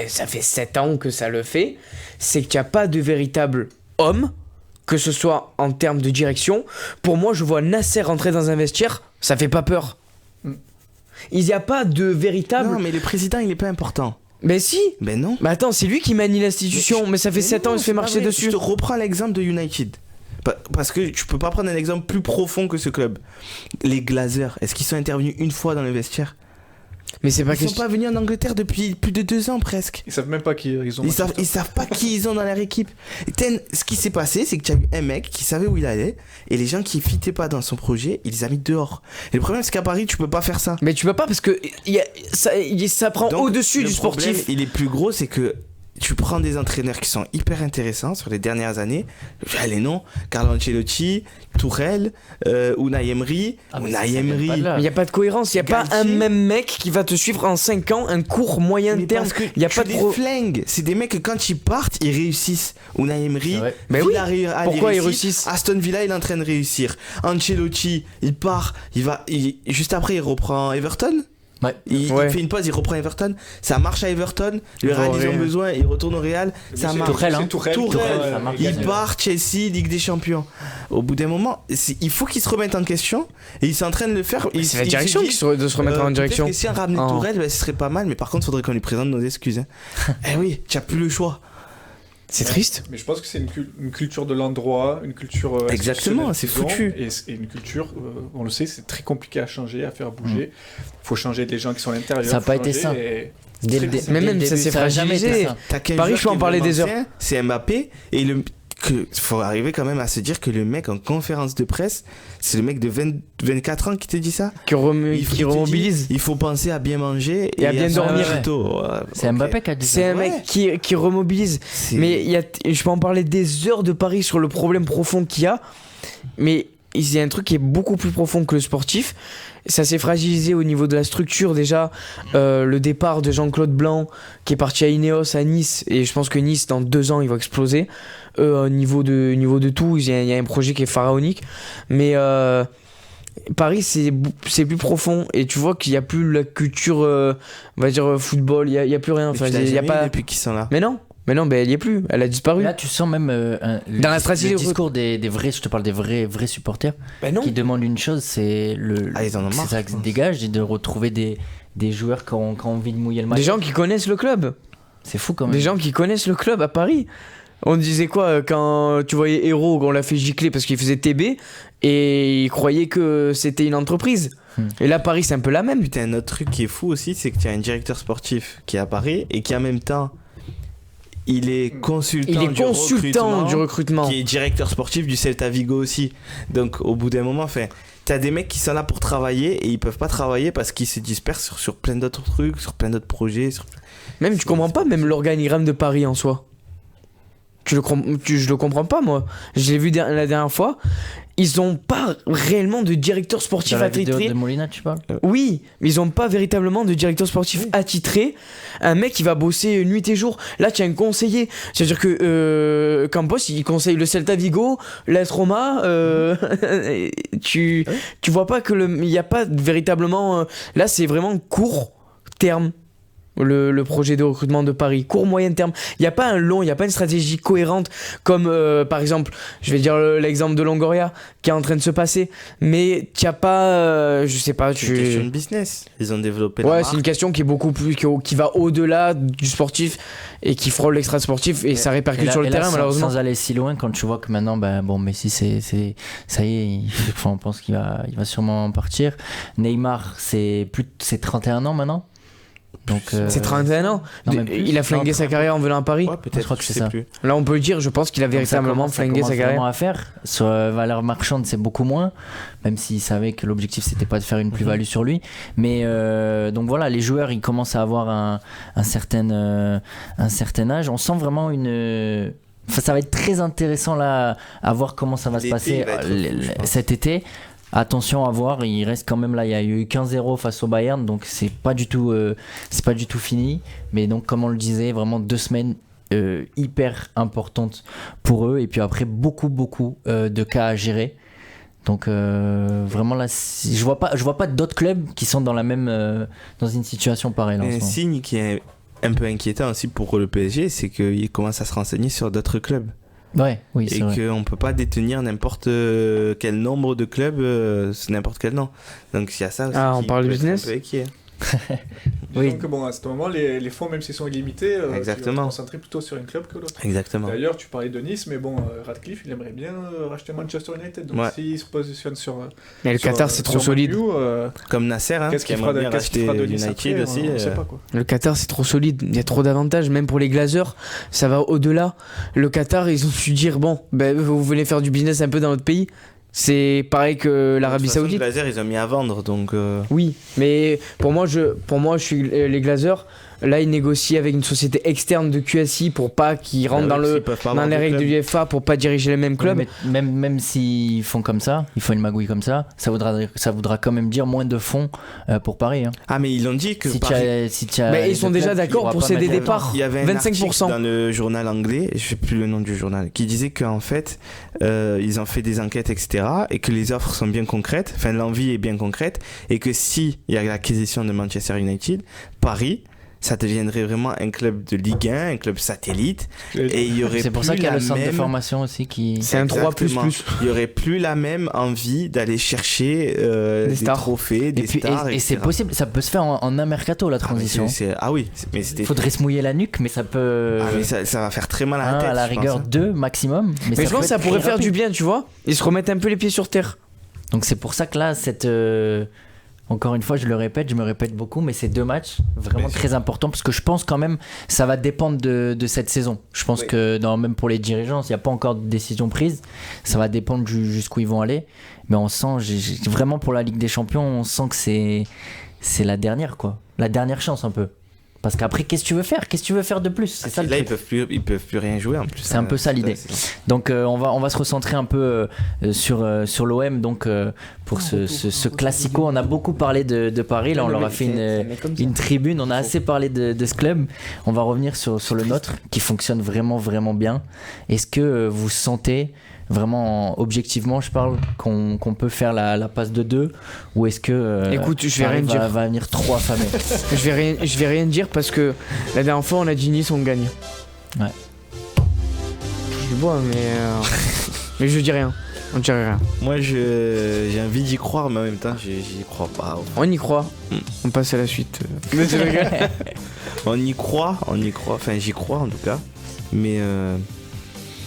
ça fait 7 ans que ça le fait, c'est qu'il n'y a pas de véritable homme, que ce soit en termes de direction. Pour moi, je vois Nasser rentrer dans un vestiaire, ça fait pas peur. Il n'y a pas de véritable... Non, mais le président, il est pas important. Mais si. Ben non. Mais attends, c'est lui qui manie l'institution, mais ça fait 7 ans, il se fait marcher dessus. Je te reprends l'exemple de United. Parce que tu peux pas prendre un exemple plus profond que ce club. Les Glazers, est-ce qu'ils sont intervenus une fois dans le vestiaire? Mais c'est pas Ils sont pas venus en Angleterre depuis plus de 2 ans presque. Ils savent même pas qui ils ont. Ils savent pas qui ils ont dans leur équipe. Ce qui s'est passé, c'est que tu as eu un mec qui savait où il allait et les gens qui fitaient pas dans son projet, il les a mis dehors. Et le problème, c'est qu'à Paris, tu peux pas faire ça. Mais tu peux pas parce que ça prend Donc, au-dessus le du sportif. problème, il est plus gros, c'est que tu prends des entraîneurs qui sont hyper intéressants sur les dernières années. Les noms, Carlo Ancelotti, Tourelle, Unai Emery. Unai Emery. Mais il n'y a pas de cohérence, il n'y a pas un même mec qui va te suivre en 5 ans, un court moyen Mais terme. parce que Il y a pas de des flingues. C'est des mecs que quand ils partent, ils réussissent. Unai Emery, Mais oui, Villarreal, pourquoi ils réussissent? Aston Villa, il est en train de réussir. Ancelotti, il part, juste après, il reprend Everton. Ouais. Il fait une pause, il reprend Everton. Ça marche à Everton. Le Real, ils ont besoin, il retourne au Real. Ça marche. Tourelle, Tourelle, ça marche. il part Chelsea, Ligue des Champions. Au bout d'un moment, il faut qu'il se remette en question. Et il s'entraîne de le faire. C'est la direction qui doit se remettre en direction. Et si on ramenait Tourelle, ce serait pas mal. Mais par contre, il faudrait qu'on lui présente nos excuses. Eh oui, tu n'as plus le choix. C'est triste. Mais je pense que c'est une culture de l'endroit, une culture. Exactement, c'est foutu. Et une culture, on le sait, c'est très compliqué à changer, à faire bouger. Il faut changer des gens qui sont à l'intérieur. Ça n'a pas été simple. Mais même ça s'est fragilisé. Paris, je peux en parler des heures. C'est Mbappé et faut arriver quand même à se dire que le mec en conférence de presse, c'est le mec de 24 ans qui te dit ça, qui remobilise. Il faut penser à bien manger et à bien dormir. C'est Mbappé qui a dit ça. C'est un mec qui remobilise. Mais je peux en parler des heures de Paris sur le problème profond qu'il y a. Mais il y a un truc qui est beaucoup plus profond que le sportif. Ça s'est fragilisé au niveau de la structure déjà. Le départ de Jean-Claude Blanc qui est parti à Ineos à Nice, et je pense que Nice dans 2 ans il va exploser. Au niveau de tout, il y a un projet qui est pharaonique. Mais Paris c'est plus profond, et tu vois qu'il n'y a plus la culture on va dire football, il n'y a plus rien. Enfin, il y a pas depuis qu'ils sont là. Mais non, elle y est plus, elle a disparu. Là tu sens même dans la stratégie le discours des vrais, je te parle des vrais supporters, qui demandent une chose, c'est c'est ça qui se dégage, et de retrouver des joueurs qui ont envie de mouiller le maillot. Des gens qui connaissent le club. C'est fou quand même. Des gens qui connaissent le club à Paris. On disait quoi quand tu voyais Hérault, on l'a fait gicler parce qu'il faisait TB et il croyait que c'était une entreprise. Et là, Paris, c'est un peu la même. Putain, un autre truc qui est fou aussi, c'est que tu as un directeur sportif qui est à Paris et qui en même temps, il est consultant du recrutement. Qui est directeur sportif du Celta Vigo aussi. Donc au bout d'un moment, t'as des mecs qui sont là pour travailler et ils peuvent pas travailler parce qu'ils se dispersent sur plein d'autres trucs, sur plein d'autres projets. Même tu comprends pas même l'organigramme de Paris en soi. Je le comprends pas, moi. Je l'ai vu la dernière fois. Ils ont pas réellement de directeur sportif attitré. Dans la vidéo de Molina, tu parles ? Oui, mais ils ont pas véritablement de directeur sportif attitré. Un mec qui va bosser nuit et jour. Là, tu as un conseiller. C'est-à-dire que Campos, il conseille le Celta Vigo, l'AS Roma. Tu vois pas que il y a pas véritablement. Là, c'est vraiment court terme. Le projet de recrutement de Paris, court moyen terme. Il n'y a pas il n'y a pas une stratégie cohérente comme par exemple, je vais dire l'exemple de Longoria qui est en train de se passer, mais il n'y a pas, je sais pas. C'est une question de business. Ils ont développé la marque. C'est une question qui est beaucoup plus, qui va au-delà du sportif et qui frôle l'extra sportif et ça répercute sur le terrain malheureusement. Sans aller si loin, quand tu vois que maintenant, Messi, ça y est, on pense qu'il va sûrement partir. Neymar, c'est 31 ans maintenant. Donc, C'est 31 ans. Non, même plus. Il a flingué Non, sa carrière en venant à Paris. Ouais, peut-être, je crois que c'est sais ça. plus. Là, on peut le dire, je pense qu'il a Donc, ça véritablement commence- ça flingué sa commence carrière. vraiment à faire. Sur valeur marchande, c'est beaucoup moins, même s'il savait que l'objectif c'était pas de faire une plus-value sur lui. Mais donc voilà, les joueurs ils commencent à avoir un certain âge. On sent vraiment une. Enfin, ça va être très intéressant là à voir comment ça va se L'été, passer il va être fou, je pense. cet été. Attention à voir, il reste quand même là, il y a eu 15-0 face au Bayern, donc c'est pas du tout fini. Mais donc comme on le disait, vraiment 2 semaines hyper importantes pour eux, et puis après beaucoup de cas à gérer. Donc vraiment là, je vois pas d'autres clubs qui sont dans la même dans une situation pareille là, en ce Un moment. signe qui est un peu inquiétant aussi pour le PSG, c'est qu'il commence à se renseigner sur d'autres clubs. Ouais, oui, c'est Et vrai. qu'on peut pas détenir n'importe quel nombre de clubs, c'est n'importe quel nom. Donc il y a ça aussi. Ah, on qui parle peut de être business un peu inquiet. Oui. Donc bon, à ce moment, les fonds, même s'ils sont illimités, tu vas te Exactement. concentrer plutôt sur une club que l'autre. Exactement. D'ailleurs, tu parlais de Nice, mais bon, Radcliffe, il aimerait bien racheter Manchester United. Donc Ouais. s'il se positionne sur. Mais le sur, Qatar, c'est trop sur solide. Man U, Comme Nasser, hein, qu'est-ce qui qu'il fera, aimerait bien qu'est-ce qu'il racheter fera de Nice United après, aussi. on sait pas quoi. Le Qatar, c'est trop solide. Il y a trop d'avantages, même pour les Glazers. Ça va au-delà. Le Qatar, ils ont su dire bon, ben, vous venez faire du business un peu dans notre pays. C'est pareil que l'Arabie De toute façon, Saoudite. Le Glazer, ils ont mis à vendre, donc. Oui, mais pour moi, je suis les Glazers. Là, ils négocient avec une société externe de QSI pour pas qu'ils rentrent bah dans oui, le s'ils peuvent pas dans avoir les de règles de club. l'UEFA pour pas diriger les mêmes clubs. Mais même s'ils font comme ça, ils font une magouille comme ça, ça voudra quand même dire moins de fonds pour Paris. Hein. Ah, mais ils ont dit que Si Paris- tu as Mais les ils sont deux déjà clubs, d'accord il y aura pour pas céder mal des de- parts. Il y avait un 25%. article dans le journal anglais, je sais plus le nom du journal, qui disait qu'en fait, ils ont fait des enquêtes, etc., et que les offres sont bien concrètes, enfin l'envie est bien concrète, et que si il y a l'acquisition de Manchester United, Paris, ça deviendrait vraiment un club de Ligue 1, un club satellite, et il y aurait C'est pour plus ça qu'il y a la le centre de même- formation aussi qui. C'est un 3++. Exactement. Il y aurait plus la même envie d'aller chercher des stars. trophées, des Et, puis, stars, et c'est etc. possible, ça peut se faire en un mercato la Ah, mais transition. ah oui, mais c'était. Il faudrait se mouiller la nuque, mais ça peut. Ah, mais ça va faire très mal à la un, tête. à la je pense, rigueur hein. 2 maximum. Mais je peut pense que ça être pourrait très faire du rapide. bien, tu vois. Ils se remettent un peu les pieds sur terre. Donc c'est pour ça que là, encore une fois, je me répète beaucoup, mais ces 2 matchs, vraiment Bien très importants, parce que je pense quand même, ça va dépendre de cette saison. Je pense Oui. que même pour les dirigeants, il n'y a pas encore de décision prise, ça va dépendre jusqu'où ils vont aller. Mais on sent, vraiment pour la Ligue des Champions, on sent que c'est la dernière, quoi. La dernière chance un peu. Parce qu'après, qu'est-ce que tu veux faire ? Qu'est-ce que tu veux faire de plus ? C'est ça le Là, truc. ils peuvent plus rien jouer en plus. C'est un peu ça, l'idée. Donc on va se recentrer un peu sur l'OM donc pour ce classico. On a beaucoup parlé de Paris, là on leur a fait une tribune, on a assez parlé de ce club. On va revenir sur le nôtre qui fonctionne vraiment vraiment bien. Est-ce que vous sentez vraiment objectivement, je parle, qu'on peut faire la passe de 2, ou est-ce que Écoute, je vais Paris rien dire. va venir 3 affamé. Je vais rien dire parce que la dernière fois on a dit Nice on gagne. Ouais. Je bois mais je dis rien. On dirait rien. Moi, j'ai envie d'y croire, mais en même temps, j'y crois pas. On y croit. On passe à la suite. Mais je rigole. On y croit. Enfin, j'y crois en tout cas. Mais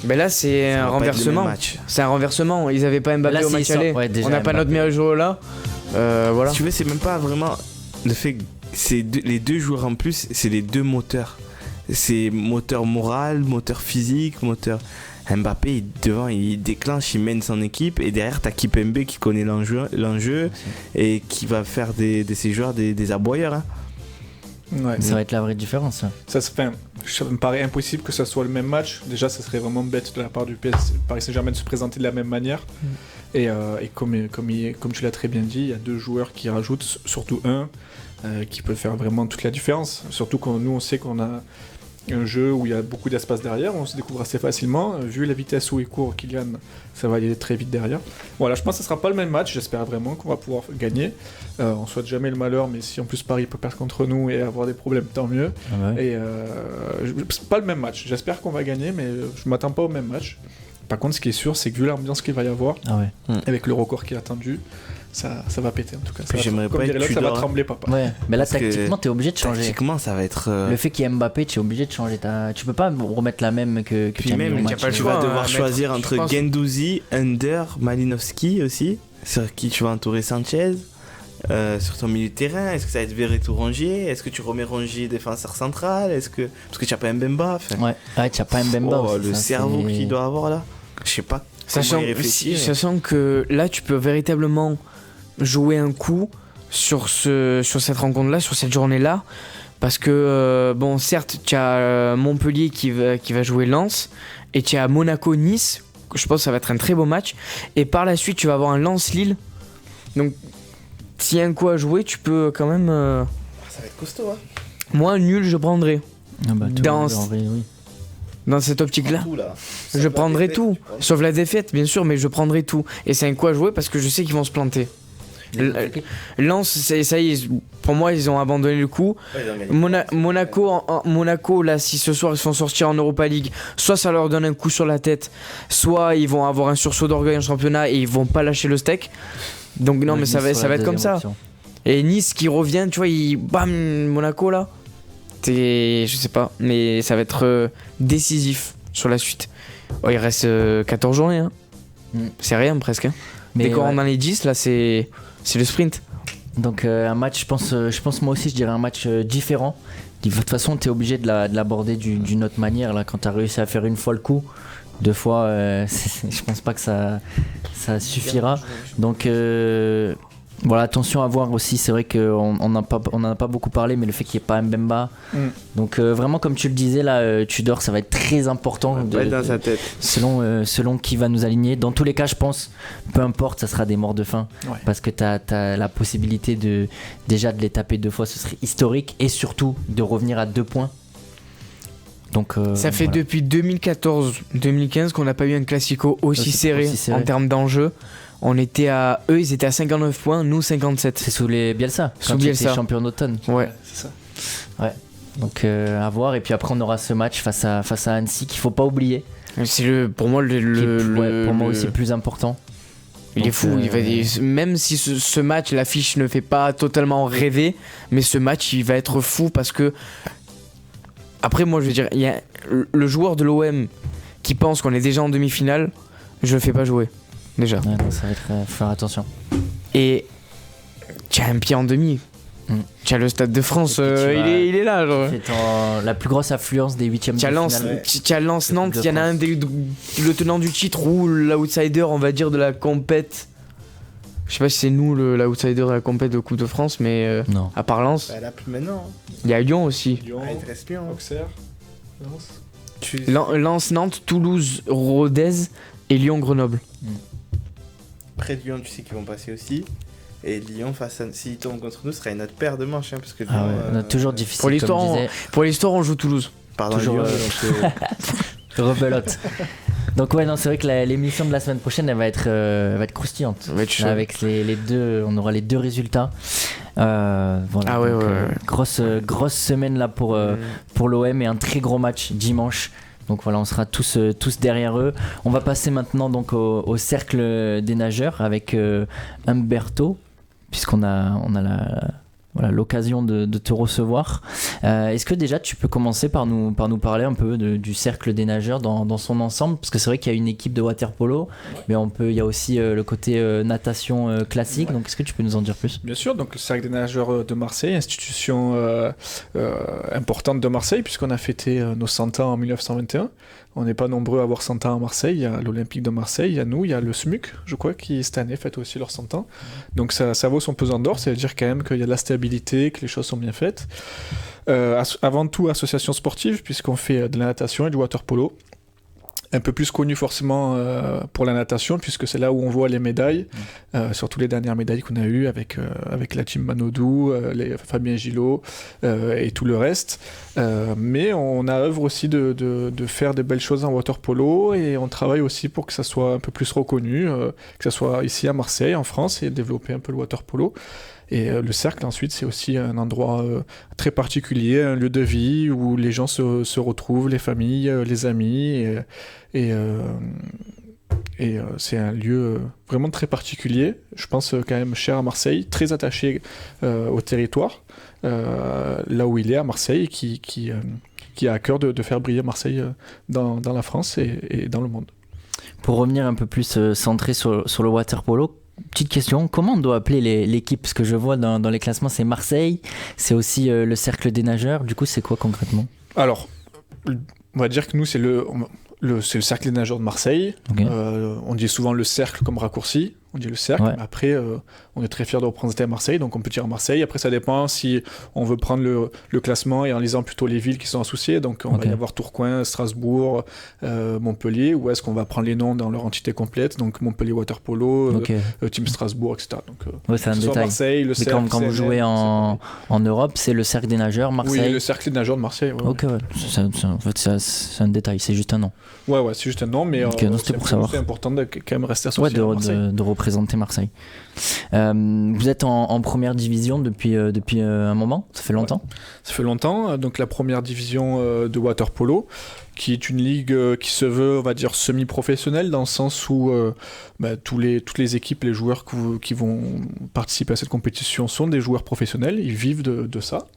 Ben là c'est ça un va pas être le même renversement. match. C'est un renversement. Ils avaient pas Mbappé Là, au c'est match ça. aller. Ouais, déjà, On n'a pas Mbappé. notre meilleur joueur là. Voilà. Si tu veux, c'est même pas vraiment le fait que les 2 joueurs en plus, c'est les 2 moteurs. C'est moteur moral, moteur physique, moteur. Mbappé, devant, il déclenche, il mène son équipe, et derrière, t'as Kipembe qui connaît l'enjeu et qui va faire de ces joueurs des aboyeurs. Hein. Ouais. Ça va être la vraie différence. Ça. Ça me paraît impossible que ça soit le même match. Déjà, ça serait vraiment bête de la part du Paris Saint-Germain de se présenter de la même manière. Et comme tu l'as très bien dit, il y a 2 joueurs qui rajoutent, surtout un, qui peut faire vraiment toute la différence. Surtout quand nous, on sait qu'on a un jeu où il y a beaucoup d'espace derrière, on se découvre assez facilement. Vu la vitesse où il court, Kylian, ça va aller très vite derrière. Voilà, je pense que ce sera pas le même match. J'espère vraiment qu'on va pouvoir gagner. On souhaite jamais le malheur, mais si en plus Paris peut perdre contre nous et avoir des problèmes, tant mieux. Ah bah ouais. Et c'est pas le même match. J'espère qu'on va gagner, mais je m'attends pas au même match. Par contre, ce qui est sûr, c'est que vu l'ambiance qu'il va y avoir, Ah ouais. avec le record qui est attendu, ça va péter en tout cas. Puis j'aimerais pas être là, ça va Tudor. trembler, papa. Ouais, mais là Parce que tactiquement t'es obligé de changer. Tactiquement, ça va être. Le fait qu'il y ait Mbappé, tu es obligé de changer. Tu peux pas remettre la même que Puis tu as mis même, au y a match. pas le tu choix, vas hein, devoir à choisir mettre, je entre pense. Guendouzi, Under, Malinowski aussi, sur qui tu vas entourer Sanchez. sur ton milieu de terrain? Est-ce que ça va être Verretou Rongier? Est-ce que tu remets Rongier défenseur central? Parce que tu n'as pas Mbemba. Ouais, tu n'as pas Mbemba aussi, le ça, cerveau qu'il doit avoir là. Je sais pas. Sachant que là, tu peux véritablement jouer un coup sur cette rencontre-là, sur cette journée-là. Parce que, bon, certes, tu as Montpellier qui va jouer Lens. Et tu as Monaco-Nice. Je pense que ça va être un très beau match. Et par la suite, tu vas avoir un Lens-Lille. Donc, s'il y a un coup à jouer, tu peux quand même... Ça va être costaud, hein. Moi, nul, je prendrai. Oui. Dans cette optique-là, je prendrai tout. Sauf la défaite, bien sûr, mais je prendrai tout. Et c'est un coup à jouer parce que je sais qu'ils vont se planter. Lens, ça y est, pour moi, ils ont abandonné le coup. Monaco, là, si ce soir ils sont sortis en Europa League, soit ça leur donne un coup sur la tête, soit ils vont avoir un sursaut d'orgueil en championnat et ils vont pas lâcher le steak. Donc, non, mais ça va être comme ça. Et Nice qui revient, tu vois, bam, Monaco là. Je sais pas, mais ça va être décisif sur la suite. Oh, il reste 14 journées, hein. C'est rien presque. Hein. Dès qu'on rentre dans les 10, là, c'est le sprint. Donc un match, je pense moi aussi, je dirais un match différent. De toute façon, tu es obligé de l'aborder d'une autre manière. Là, quand tu as réussi à faire une fois le coup, 2 fois, je pense pas que ça suffira. Donc voilà, attention à voir aussi. C'est vrai qu'on n'en a pas beaucoup parlé, mais le fait qu'il n'y ait pas Mbemba. Donc vraiment, comme tu le disais, là, Tudor, ça va être très important dans sa tête. selon qui va nous aligner. Dans tous les cas, je pense, peu importe, ça sera des morts de faim. Ouais. Parce que tu as la possibilité de les taper 2 fois, ce serait historique. Et surtout, de revenir à 2 points. Donc, ça fait depuis 2014-2015 qu'on n'a pas eu un classico aussi serré en termes d'enjeu. Eux ils étaient à 59 points, nous 57. C'est sous les Bielsa, quand ils étaient champions d'automne. Ouais, c'est ça. Ouais. Donc à voir, et puis après on aura ce match face à Annecy qu'il faut pas oublier. C'est pour moi pour moi aussi le plus important. Il est fou, même si ce match, l'affiche ne fait pas totalement rêver, mais ce match il va être fou parce que après moi je veux dire, il y a le joueur de l'OM qui pense qu'on est déjà en demi-finale, je le fais pas jouer. Déjà. Ouais, donc ça va être faire attention. Et tu as un pied en demi. Tu as le Stade de France, il est là. Genre. C'est la plus grosse affluence des 8e de finale. Tu as Lens-Nantes, il y en a un le tenant du titre ou l'outsider, on va dire, de la compète. Je sais pas si c'est nous l'outsider de la compète de Coupe de France, mais non. À part Lens. Là, plus maintenant. Il y a Lyon aussi. Auxerre, Lens, Nantes, Toulouse, Rodez et Lyon-Grenoble. Près de Lyon, tu sais qu'ils vont passer aussi. Et Lyon, s'ils tombent contre nous, ce sera une autre paire de manches. Hein, parce que Lyon, on a toujours difficile. Pour l'histoire, on joue Toulouse. Pardon, toujours Lyon. Rebelote. Donc ouais, non, c'est vrai que l'émission de la semaine prochaine, elle va être croustillante. Là, avec les deux, on aura les 2 résultats. Voilà. Ah ouais, donc, ouais. Grosse semaine là pour l'OM et un très gros match dimanche. Donc voilà, on sera tous derrière eux. On va passer maintenant donc au cercle des nageurs avec Humberto, puisqu'on a l'occasion de te recevoir. Est-ce que déjà tu peux commencer par nous parler un peu du cercle des nageurs dans son ensemble, parce que c'est vrai qu'il y a une équipe de water-polo, mais il y a aussi le côté natation classique. Donc est-ce que tu peux nous en dire plus? Bien sûr, donc le cercle des nageurs de Marseille, institution importante de Marseille, puisqu'on a fêté nos 100 ans en 1921. On n'est pas nombreux à avoir 100 ans à Marseille. Il y a l'Olympique de Marseille, il y a nous, il y a le SMUC, je crois, qui cette année fête aussi leurs 100 ans. Donc ça vaut son pesant d'or, ça veut dire quand même qu'il y a de la stabilité, que les choses sont bien faites. Avant tout, association sportive, puisqu'on fait de la natation et du water-polo. Un peu plus connu forcément pour la natation, puisque c'est là où on voit les médailles, surtout les dernières médailles qu'on a eues avec la team Manodou, Fabien Gillot et tout le reste. Mais on a œuvre aussi de faire des belles choses en water polo, et on travaille aussi pour que ça soit un peu plus reconnu, que ça soit ici à Marseille, en France, et développer un peu le water polo. Et le cercle, ensuite, c'est aussi un endroit très particulier, un lieu de vie où les gens se retrouvent, les familles, les amis. Et c'est un lieu vraiment très particulier, je pense quand même cher à Marseille, très attaché au territoire, là où il est à Marseille, et qui a à cœur de faire briller Marseille dans la France et dans le monde. Pour revenir un peu plus centré sur le water polo, petite question, comment on doit appeler l'équipe? Parce que je vois dans les classements, c'est Marseille, c'est aussi le cercle des nageurs. Du coup, c'est quoi concrètement? Alors, on va dire que nous, c'est le cercle des nageurs de Marseille. Okay. On dit souvent le cercle comme raccourci. On dit le cercle. Ouais. Après, on est très fiers de représenter Marseille, donc on peut dire Marseille. Après, ça dépend si on veut prendre le classement et en lisant plutôt les villes qui sont associées. Donc, on va y avoir Tourcoing, Strasbourg, Montpellier. Ou est-ce qu'on va prendre les noms dans leur entité complète? Donc, Montpellier Water Polo, Team Strasbourg, etc. Donc, c'est un détail. Marseille, le cercle. Quand vous jouez en Europe, c'est le cercle des nageurs, Marseille. Oui, le cercle des nageurs de Marseille. Ouais, ok, ouais. En fait, c'est un détail, c'est juste un nom. Ouais, c'est juste un nom, mais c'est important de quand même rester associé à Marseille. De représenter Marseille. Vous êtes en première division depuis un moment? Ça fait longtemps? Ouais. Ça fait longtemps. Donc la première division de water polo, qui est une ligue qui se veut, on va dire, semi-professionnelle, dans le sens où toutes les équipes, les joueurs qui vont participer à cette compétition sont des joueurs professionnels, ils vivent de ça.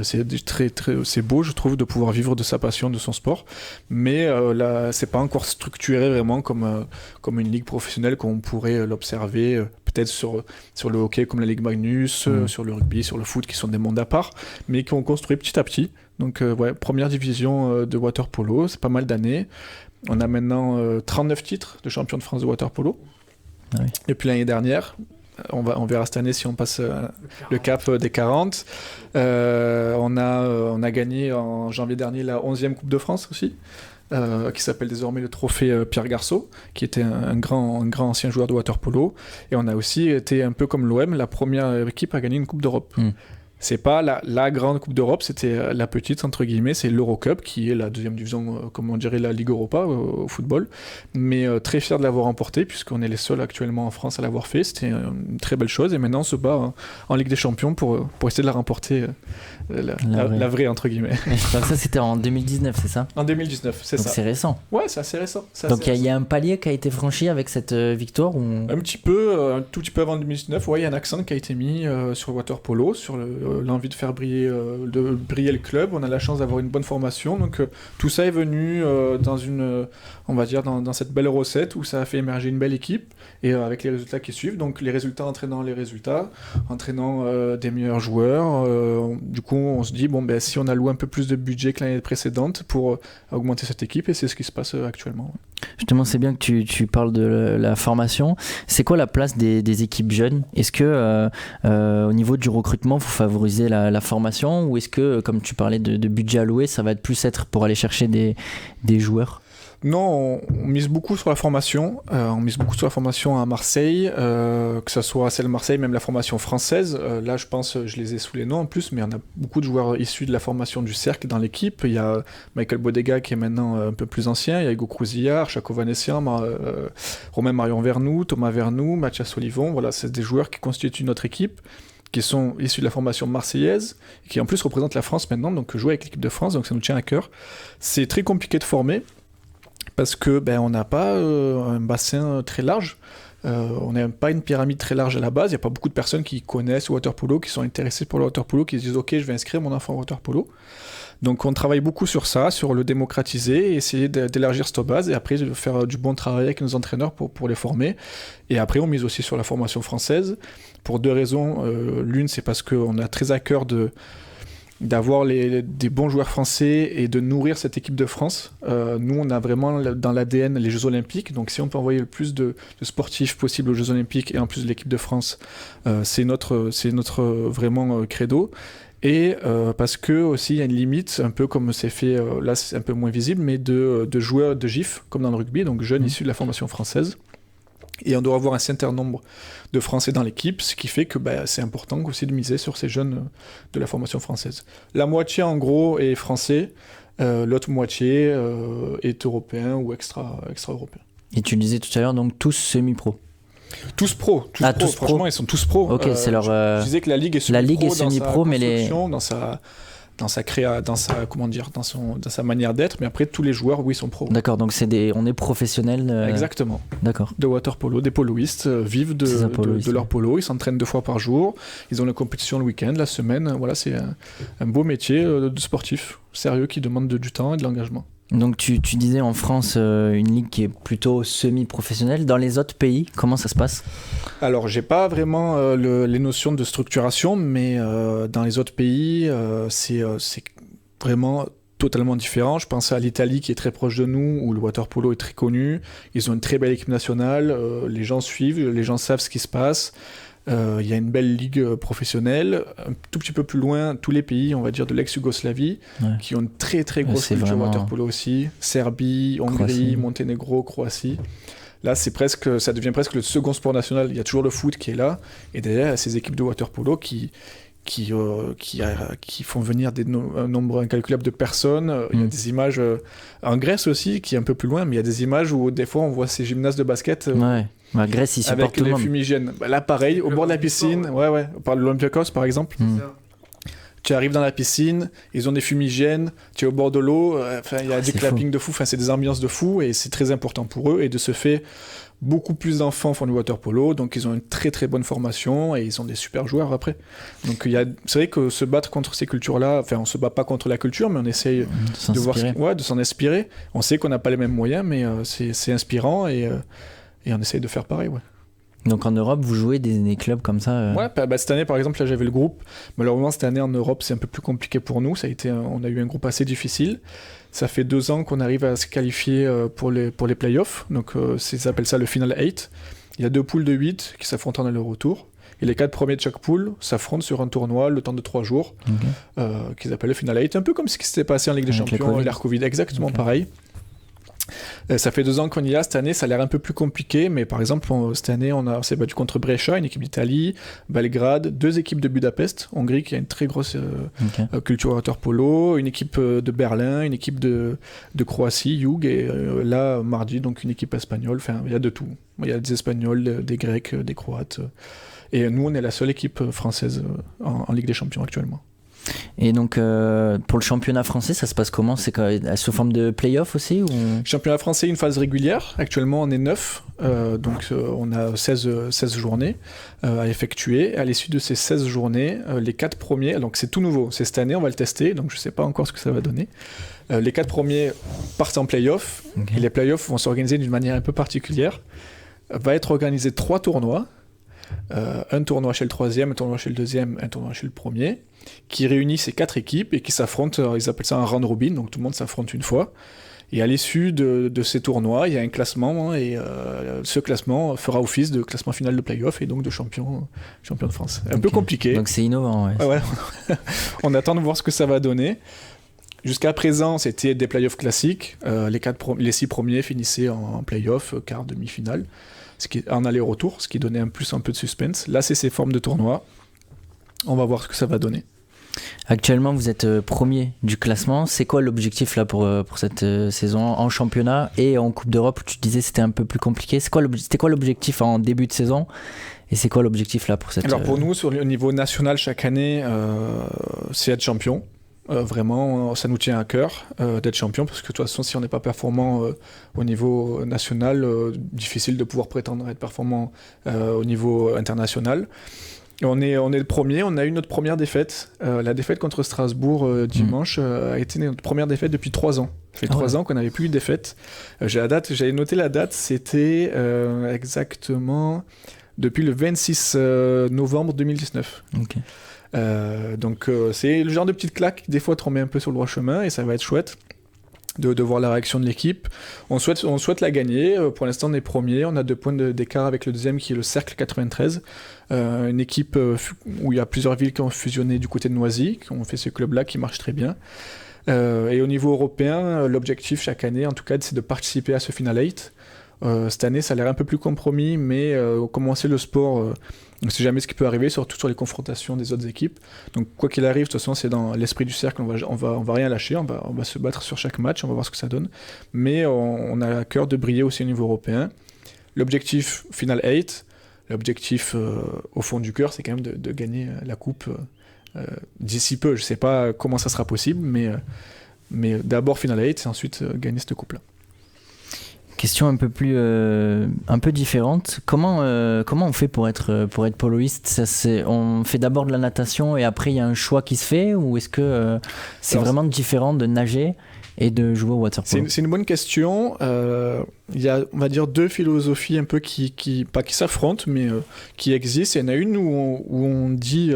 C'est beau, je trouve, de pouvoir vivre de sa passion, de son sport, mais là, c'est pas encore structuré vraiment comme une ligue professionnelle comme on pourrait l'observer peut-être sur le hockey comme la Ligue Magnus, sur le rugby, sur le foot, qui sont des mondes à part, mais qui ont construit petit à petit. Donc première division de water polo, c'est pas mal d'années. On a maintenant 39 titres de champion de France de water polo. Ah oui. Depuis l'année dernière. On verra cette année si on passe le cap des 40. On a gagné en janvier dernier la 11e Coupe de France aussi, qui s'appelle désormais le trophée Pierre Garceau, qui était un grand ancien joueur de water polo. Et on a aussi été un peu comme l'OM, la première équipe à gagner une Coupe d'Europe. C'est pas la grande Coupe d'Europe, c'était la petite, entre guillemets, c'est l'Eurocup, qui est la deuxième division, comme on dirait la Ligue Europa au football. Mais très fier de l'avoir remporté, puisqu'on est les seuls actuellement en France à l'avoir fait. C'était une très belle chose. Et maintenant, on se bat en Ligue des Champions pour essayer de la remporter, la vraie, entre guillemets. Donc ça, c'était en 2019, c'est ça? En 2019, c'est donc ça. C'est récent. Ouais, c'est assez récent. Donc il y a un palier qui a été franchi avec cette victoire ou... Un tout petit peu avant 2019. Ouais, il y a un accent qui a été mis sur le water polo, sur l'envie de faire briller le club. On a la chance d'avoir une bonne formation, donc tout ça est venu on va dire dans cette belle recette où ça a fait émerger une belle équipe, et avec les résultats qui suivent, donc les résultats entraînant les résultats, entraînant des meilleurs joueurs. Du coup on se dit si on alloue un peu plus de budget que l'année précédente pour augmenter cette équipe, et c'est ce qui se passe actuellement. Justement, c'est bien que tu parles de la formation. C'est quoi la place des équipes jeunes? Est-ce que au niveau du recrutement, vous favorisez la formation, ou est-ce que, comme tu parlais de budget alloué, ça va être pour aller chercher des joueurs? Non, on mise beaucoup sur la formation. On mise beaucoup sur la formation à Marseille, que ce soit celle de Marseille, même la formation française. Là, je pense, je les ai sous les noms en plus, mais on a beaucoup de joueurs issus de la formation du cercle dans l'équipe. Il y a Michael Bodega qui est maintenant un peu plus ancien. Il y a Hugo Crouzillard, Chaco Vanessian, Romain Marion Vernou, Thomas Vernou, Mathias Olivon. Voilà, c'est des joueurs qui constituent notre équipe, qui sont issus de la formation marseillaise, et qui en plus représentent la France maintenant, donc jouer avec l'équipe de France, donc ça nous tient à cœur. C'est très compliqué de former, parce que on n'a pas un bassin très large, on n'a pas une pyramide très large à la base, il n'y a pas beaucoup de personnes qui connaissent le water polo, qui sont intéressées pour le water polo, qui se disent ok, je vais inscrire mon enfant au water polo. Donc on travaille beaucoup sur ça, sur le démocratiser, et essayer d'élargir cette base, et après de faire du bon travail avec nos entraîneurs pour les former. Et après on mise aussi sur la formation française, pour deux raisons. L'une, c'est parce qu'on a très à cœur d'avoir des bons joueurs français et de nourrir cette équipe de France. Nous, on a vraiment dans l'ADN les Jeux Olympiques, donc si on peut envoyer le plus de sportifs possible aux Jeux Olympiques, et en plus de l'équipe de France, c'est notre vraiment credo. Et parce que aussi il y a une limite, un peu comme c'est fait, là c'est un peu moins visible, mais de joueurs de GIF, comme dans le rugby, donc jeunes issus de la formation française. Et on doit avoir un certain nombre de Français dans l'équipe, ce qui fait que c'est important aussi de miser sur ces jeunes de la formation française. La moitié en gros est français, l'autre moitié est européen ou extra-européen. Et tu disais tout à l'heure, donc tous semi-pro. Tous pro. Franchement, ils sont tous pro. Ok, c'est leur. Je disais que la ligue est semi-pro. La ligue est semi-pro, mais dans sa manière d'être, mais après tous les joueurs sont pros. D'accord, donc on est professionnel. Exactement. D'accord. De water polo, des poloistes vivent de leur polo, ils s'entraînent 2 fois par jour, ils ont la compétition le week-end, la semaine. Voilà, c'est un beau métier de sportif sérieux qui demande du temps et de l'engagement. Donc tu disais en France une ligue qui est plutôt semi-professionnelle. Dans les autres pays, comment ça se passe ? Alors, j'ai pas vraiment les notions de structuration, mais dans les autres pays, c'est vraiment totalement différent. Je pense à l'Italie qui est très proche de nous, où le water-polo est très connu. Ils ont une très belle équipe nationale, les gens suivent, les gens savent ce qui se passe. Il y a une belle ligue professionnelle. Un tout petit peu plus loin, tous les pays, on va dire, de l'ex-Yougoslavie, qui ont une très très grosse culture water-polo aussi. Serbie, Hongrie, Croatie. Monténégro, Croatie. Là, ça devient presque le second sport national. Il y a toujours le foot qui est là. Et derrière, il y a ces équipes de water-polo qui font venir un nombre incalculable de personnes. Il y a des images en Grèce aussi, qui est un peu plus loin, mais il y a des images où des fois on voit ces gymnases de basket Grèce, ils supportent avec tout le les monde. fumigènes. Là, pareil, au bord de la piscine, on parle de l'Olympiakos par exemple. Tu arrives dans la piscine, ils ont des fumigènes, tu es au bord de l'eau, il y a du clapping de fou, c'est des ambiances de fou, et c'est très important pour eux. Et de ce fait, beaucoup plus d'enfants font du water polo, donc ils ont une très très bonne formation et ils ont des super joueurs après. Donc c'est vrai que se battre contre ces cultures-là, on se bat pas contre la culture, mais on essaye de s'en inspirer. On sait qu'on n'a pas les mêmes moyens, mais c'est inspirant et on essaye de faire pareil. Donc en Europe, vous jouez des clubs comme ça Cette année par exemple, là j'avais le groupe. Malheureusement cette année en Europe c'est un peu plus compliqué pour nous. On a eu un groupe assez difficile. Ça fait 2 ans qu'on arrive à se qualifier pour les playoffs. Donc ils appellent ça le Final 8. Il y a 2 poules de 8 qui s'affrontent en aller-retour. Et les 4 premiers de chaque poule s'affrontent sur un tournoi le temps de 3 jours qu'ils appellent le Final 8. Un peu comme ce qui s'était passé en Ligue des Champions, l'ère Covid, exactement pareil. Ça fait 2 ans qu'on y est. Cette année, ça a l'air un peu plus compliqué, mais par exemple, cette année, on s'est battu contre Brescia, une équipe d'Italie, Belgrade, 2 équipes de Budapest, Hongrie, qui a une très grosse culture water polo, une équipe de Berlin, une équipe de Croatie, Jug, et là, mardi, donc une équipe espagnole. Il y a de tout. Il y a des Espagnols, des Grecs, des Croates. Et nous, on est la seule équipe française en Ligue des Champions actuellement. Et donc pour le championnat français, ça se passe comment ? C'est sous forme de play-off aussi ou... Championnat français, une phase régulière. Actuellement, on est 9. Donc on a 16 journées à effectuer. À l'issue de ces 16 journées, les 4 premiers, donc c'est tout nouveau, c'est cette année, on va le tester, donc je ne sais pas encore ce que ça va donner. Les 4 premiers partent en play-off. Et les play-offs vont s'organiser d'une manière un peu particulière. Va être organisé 3 tournois. Un tournoi chez le 3e, un tournoi chez le 2e, un tournoi chez le 1er, qui réunit ces 4 équipes et qui s'affrontent, ils appellent ça un round robin, donc tout le monde s'affronte une fois. Et à l'issue de ces tournois, il y a un classement, et ce classement fera office de classement final de play-off et donc de champion de France. Un peu compliqué. Donc c'est innovant, ouais. On attend de voir ce que ça va donner. Jusqu'à présent, c'était des play-offs classiques. Les 6 premiers finissaient en play-off, quart, demi-finale. En aller-retour, ce qui donnait un peu de suspense. Là, c'est ces formes de tournoi. On va voir ce que ça va donner. Actuellement, vous êtes premier du classement. C'est quoi l'objectif là pour cette saison en championnat et en Coupe d'Europe où tu disais que c'était un peu plus compliqué? C'était quoi l'objectif en début de saison et c'est quoi l'objectif là pour cette Alors pour nous, au niveau national, chaque année, c'est être champion. Vraiment, ça nous tient à cœur d'être champion parce que de toute façon, si on n'est pas performant au niveau national, difficile de pouvoir prétendre être performant au niveau international. Et on est le premier, on a eu notre première défaite. La défaite contre Strasbourg dimanche a été notre première défaite depuis 3 ans. Ça fait 3 ans qu'on n'avait plus eu de défaite. J'avais noté la date, c'était exactement depuis le 26 novembre 2019. Okay. Donc c'est le genre de petite claque qui des fois te remet un peu sur le droit chemin et ça va être chouette de voir la réaction de l'équipe. On souhaite la gagner. Pour l'instant on est premier, on a 2 points d'écart avec le deuxième qui est le Cercle 93, une équipe où il y a plusieurs villes qui ont fusionné du côté de Noisy, qui ont fait ce club là qui marche très bien. Et au niveau européen, l'objectif chaque année en tout cas c'est de participer à ce Final 8. Cette année ça a l'air un peu plus compromis, mais comme on sait le sport, on ne sait jamais ce qui peut arriver, surtout sur les confrontations des autres équipes. Donc quoi qu'il arrive, de toute façon c'est dans l'esprit du cercle, on va rien lâcher, on va se battre sur chaque match, on va voir ce que ça donne. Mais on a à cœur de briller aussi au niveau européen. L'objectif Final 8, l'objectif au fond du cœur, c'est quand même de gagner la coupe d'ici peu. Je ne sais pas comment ça sera possible, mais d'abord Final 8 et ensuite gagner cette coupe-là. Question un peu différente. Comment on fait pour être poloiste? On fait d'abord de la natation et après il y a un choix qui se fait, ou est-ce que c'est vraiment différent de nager et de jouer au water polo? C'est une bonne question. Il y a, on va dire, deux philosophies un peu pas qui s'affrontent, mais qui existent. Il y en a une où on dit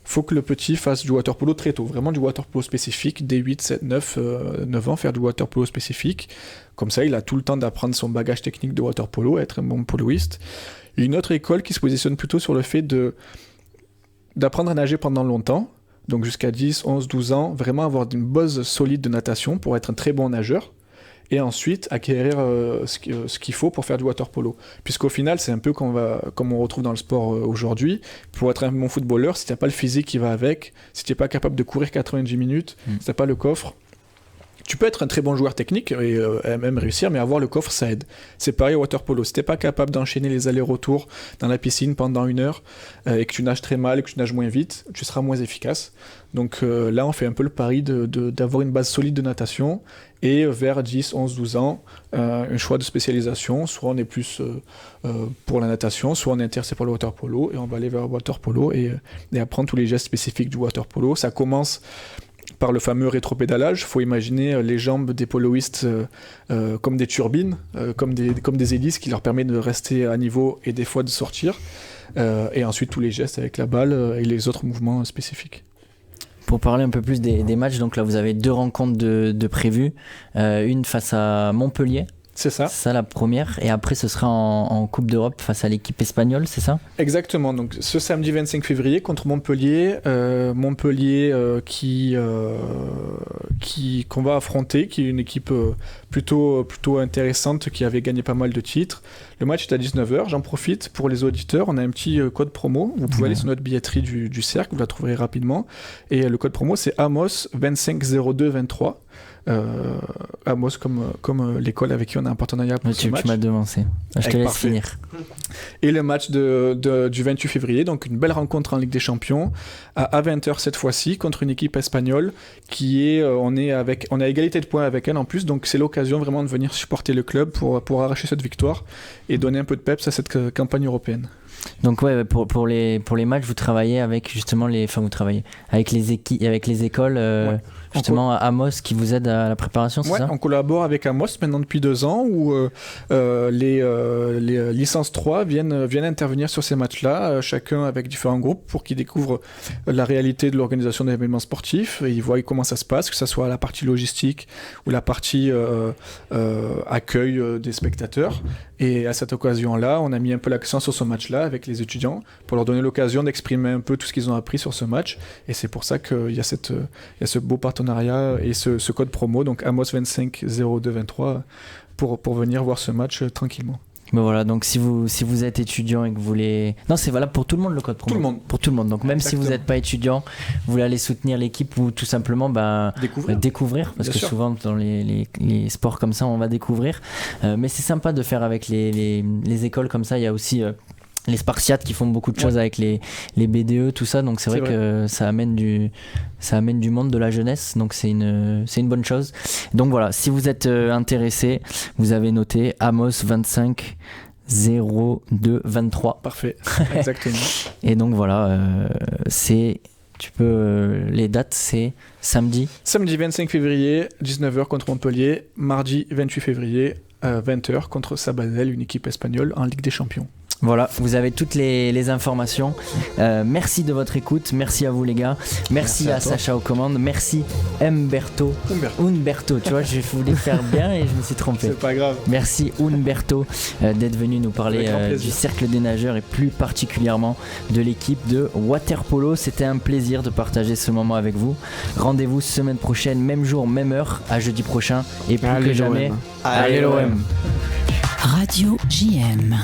faut que le petit fasse du water polo très tôt, vraiment du water polo spécifique, dès 8, 7, 9 ans, faire du water polo spécifique. Comme ça, il a tout le temps d'apprendre son bagage technique de water polo, être un bon poloiste. Une autre école qui se positionne plutôt sur le fait d'apprendre à nager pendant longtemps, donc jusqu'à 10, 11, 12 ans, vraiment avoir une base solide de natation pour être un très bon nageur, et ensuite acquérir ce qu'il faut pour faire du water polo. Puisqu'au final, c'est un peu comme on retrouve dans le sport aujourd'hui, pour être un bon footballeur, si tu n'as pas le physique qui va avec, si tu n'es pas capable de courir 90 minutes, si tu n'as pas le coffre, tu peux être un très bon joueur technique et même réussir, mais avoir le coffre, ça aide. C'est pareil au water polo. Si tu n'es pas capable d'enchaîner les allers-retours dans la piscine pendant 1 heure et que tu nages très mal et que tu nages moins vite, tu seras moins efficace. Donc là, on fait un peu le pari d'avoir une base solide de natation et vers 10, 11, 12 ans, un choix de spécialisation. Soit on est plus pour la natation, soit on est intéressé par le water polo et on va aller vers le water polo et apprendre tous les gestes spécifiques du water polo. Ça commence par le fameux rétropédalage. Il faut imaginer les jambes des poloistes comme des turbines, comme des hélices qui leur permettent de rester à niveau et des fois de sortir. Et ensuite tous les gestes avec la balle et les autres mouvements spécifiques. Pour parler un peu plus des matchs, donc là vous avez 2 rencontres de prévues, une face à Montpellier. C'est ça. C'est ça la première, et après ce sera en Coupe d'Europe face à l'équipe espagnole, c'est ça? Exactement, donc ce samedi 25 février contre Montpellier, qu'on va affronter, qui est une équipe plutôt intéressante, qui avait gagné pas mal de titres. Le match est à 19h, j'en profite pour les auditeurs, on a un petit code promo, vous pouvez aller sur notre billetterie du cercle, vous la trouverez rapidement, et le code promo c'est Amos 250223. Amos comme l'école avec qui on a un partenariat pour ce match. Tu m'as devancé. Je te laisse finir. Et le match du 28 février, donc une belle rencontre en Ligue des Champions à 20h cette fois-ci contre une équipe espagnole qui est on a égalité de points avec elle en plus, donc c'est l'occasion vraiment de venir supporter le club pour arracher cette victoire et donner un peu de peps à cette campagne européenne. Donc ouais, pour les matchs, vous travaillez avec justement avec les écoles. Ouais. Justement, Amos qui vous aide à la préparation, c'est ça? On collabore avec Amos maintenant depuis 2 ans où les licences 3 viennent intervenir sur ces matchs-là, chacun avec différents groupes pour qu'ils découvrent la réalité de l'organisation d'événements sportifs et ils voient comment ça se passe, que ce soit la partie logistique ou la partie accueil des spectateurs. Et à cette occasion-là, on a mis un peu l'accent sur ce match-là avec les étudiants pour leur donner l'occasion d'exprimer un peu tout ce qu'ils ont appris sur ce match. Et c'est pour ça qu'il y a ce beau partenariat et ce code promo, donc Amos 250223, pour venir voir ce match tranquillement. Mais voilà, donc si vous êtes étudiant et que vous voulez... Non, c'est valable pour tout le monde le code promo. Tout le monde. Pour tout le monde. Donc même Exactement. si vous n'êtes pas étudiant, vous voulez aller soutenir l'équipe ou tout simplement découvrir parce Bien que sûr. Souvent dans les sports comme ça, on va découvrir. Mais c'est sympa de faire avec les écoles comme ça. Il y a aussi... les Spartiates qui font beaucoup de choses avec les BDE, tout ça, donc c'est vrai que ça amène du monde, de la jeunesse, donc c'est une bonne chose. Donc voilà, si vous êtes intéressé, vous avez noté Amos 250223. Parfait, exactement. Et donc voilà, les dates, c'est samedi 25 février, 19h contre Montpellier, mardi 28 février, 20h contre Sabadell, une équipe espagnole en Ligue des Champions. Voilà, vous avez toutes les informations. Merci de votre écoute, merci à vous les gars, merci à Sacha aux commandes, merci Umberto, tu vois, je voulais faire bien et je me suis trompé. C'est pas grave. Merci Umberto d'être venu nous parler du cercle des nageurs et plus particulièrement de l'équipe de water polo. C'était un plaisir de partager ce moment avec vous. Rendez-vous semaine prochaine, même jour, même heure, à jeudi prochain et plus que jamais, allez l'OM. Radio JM.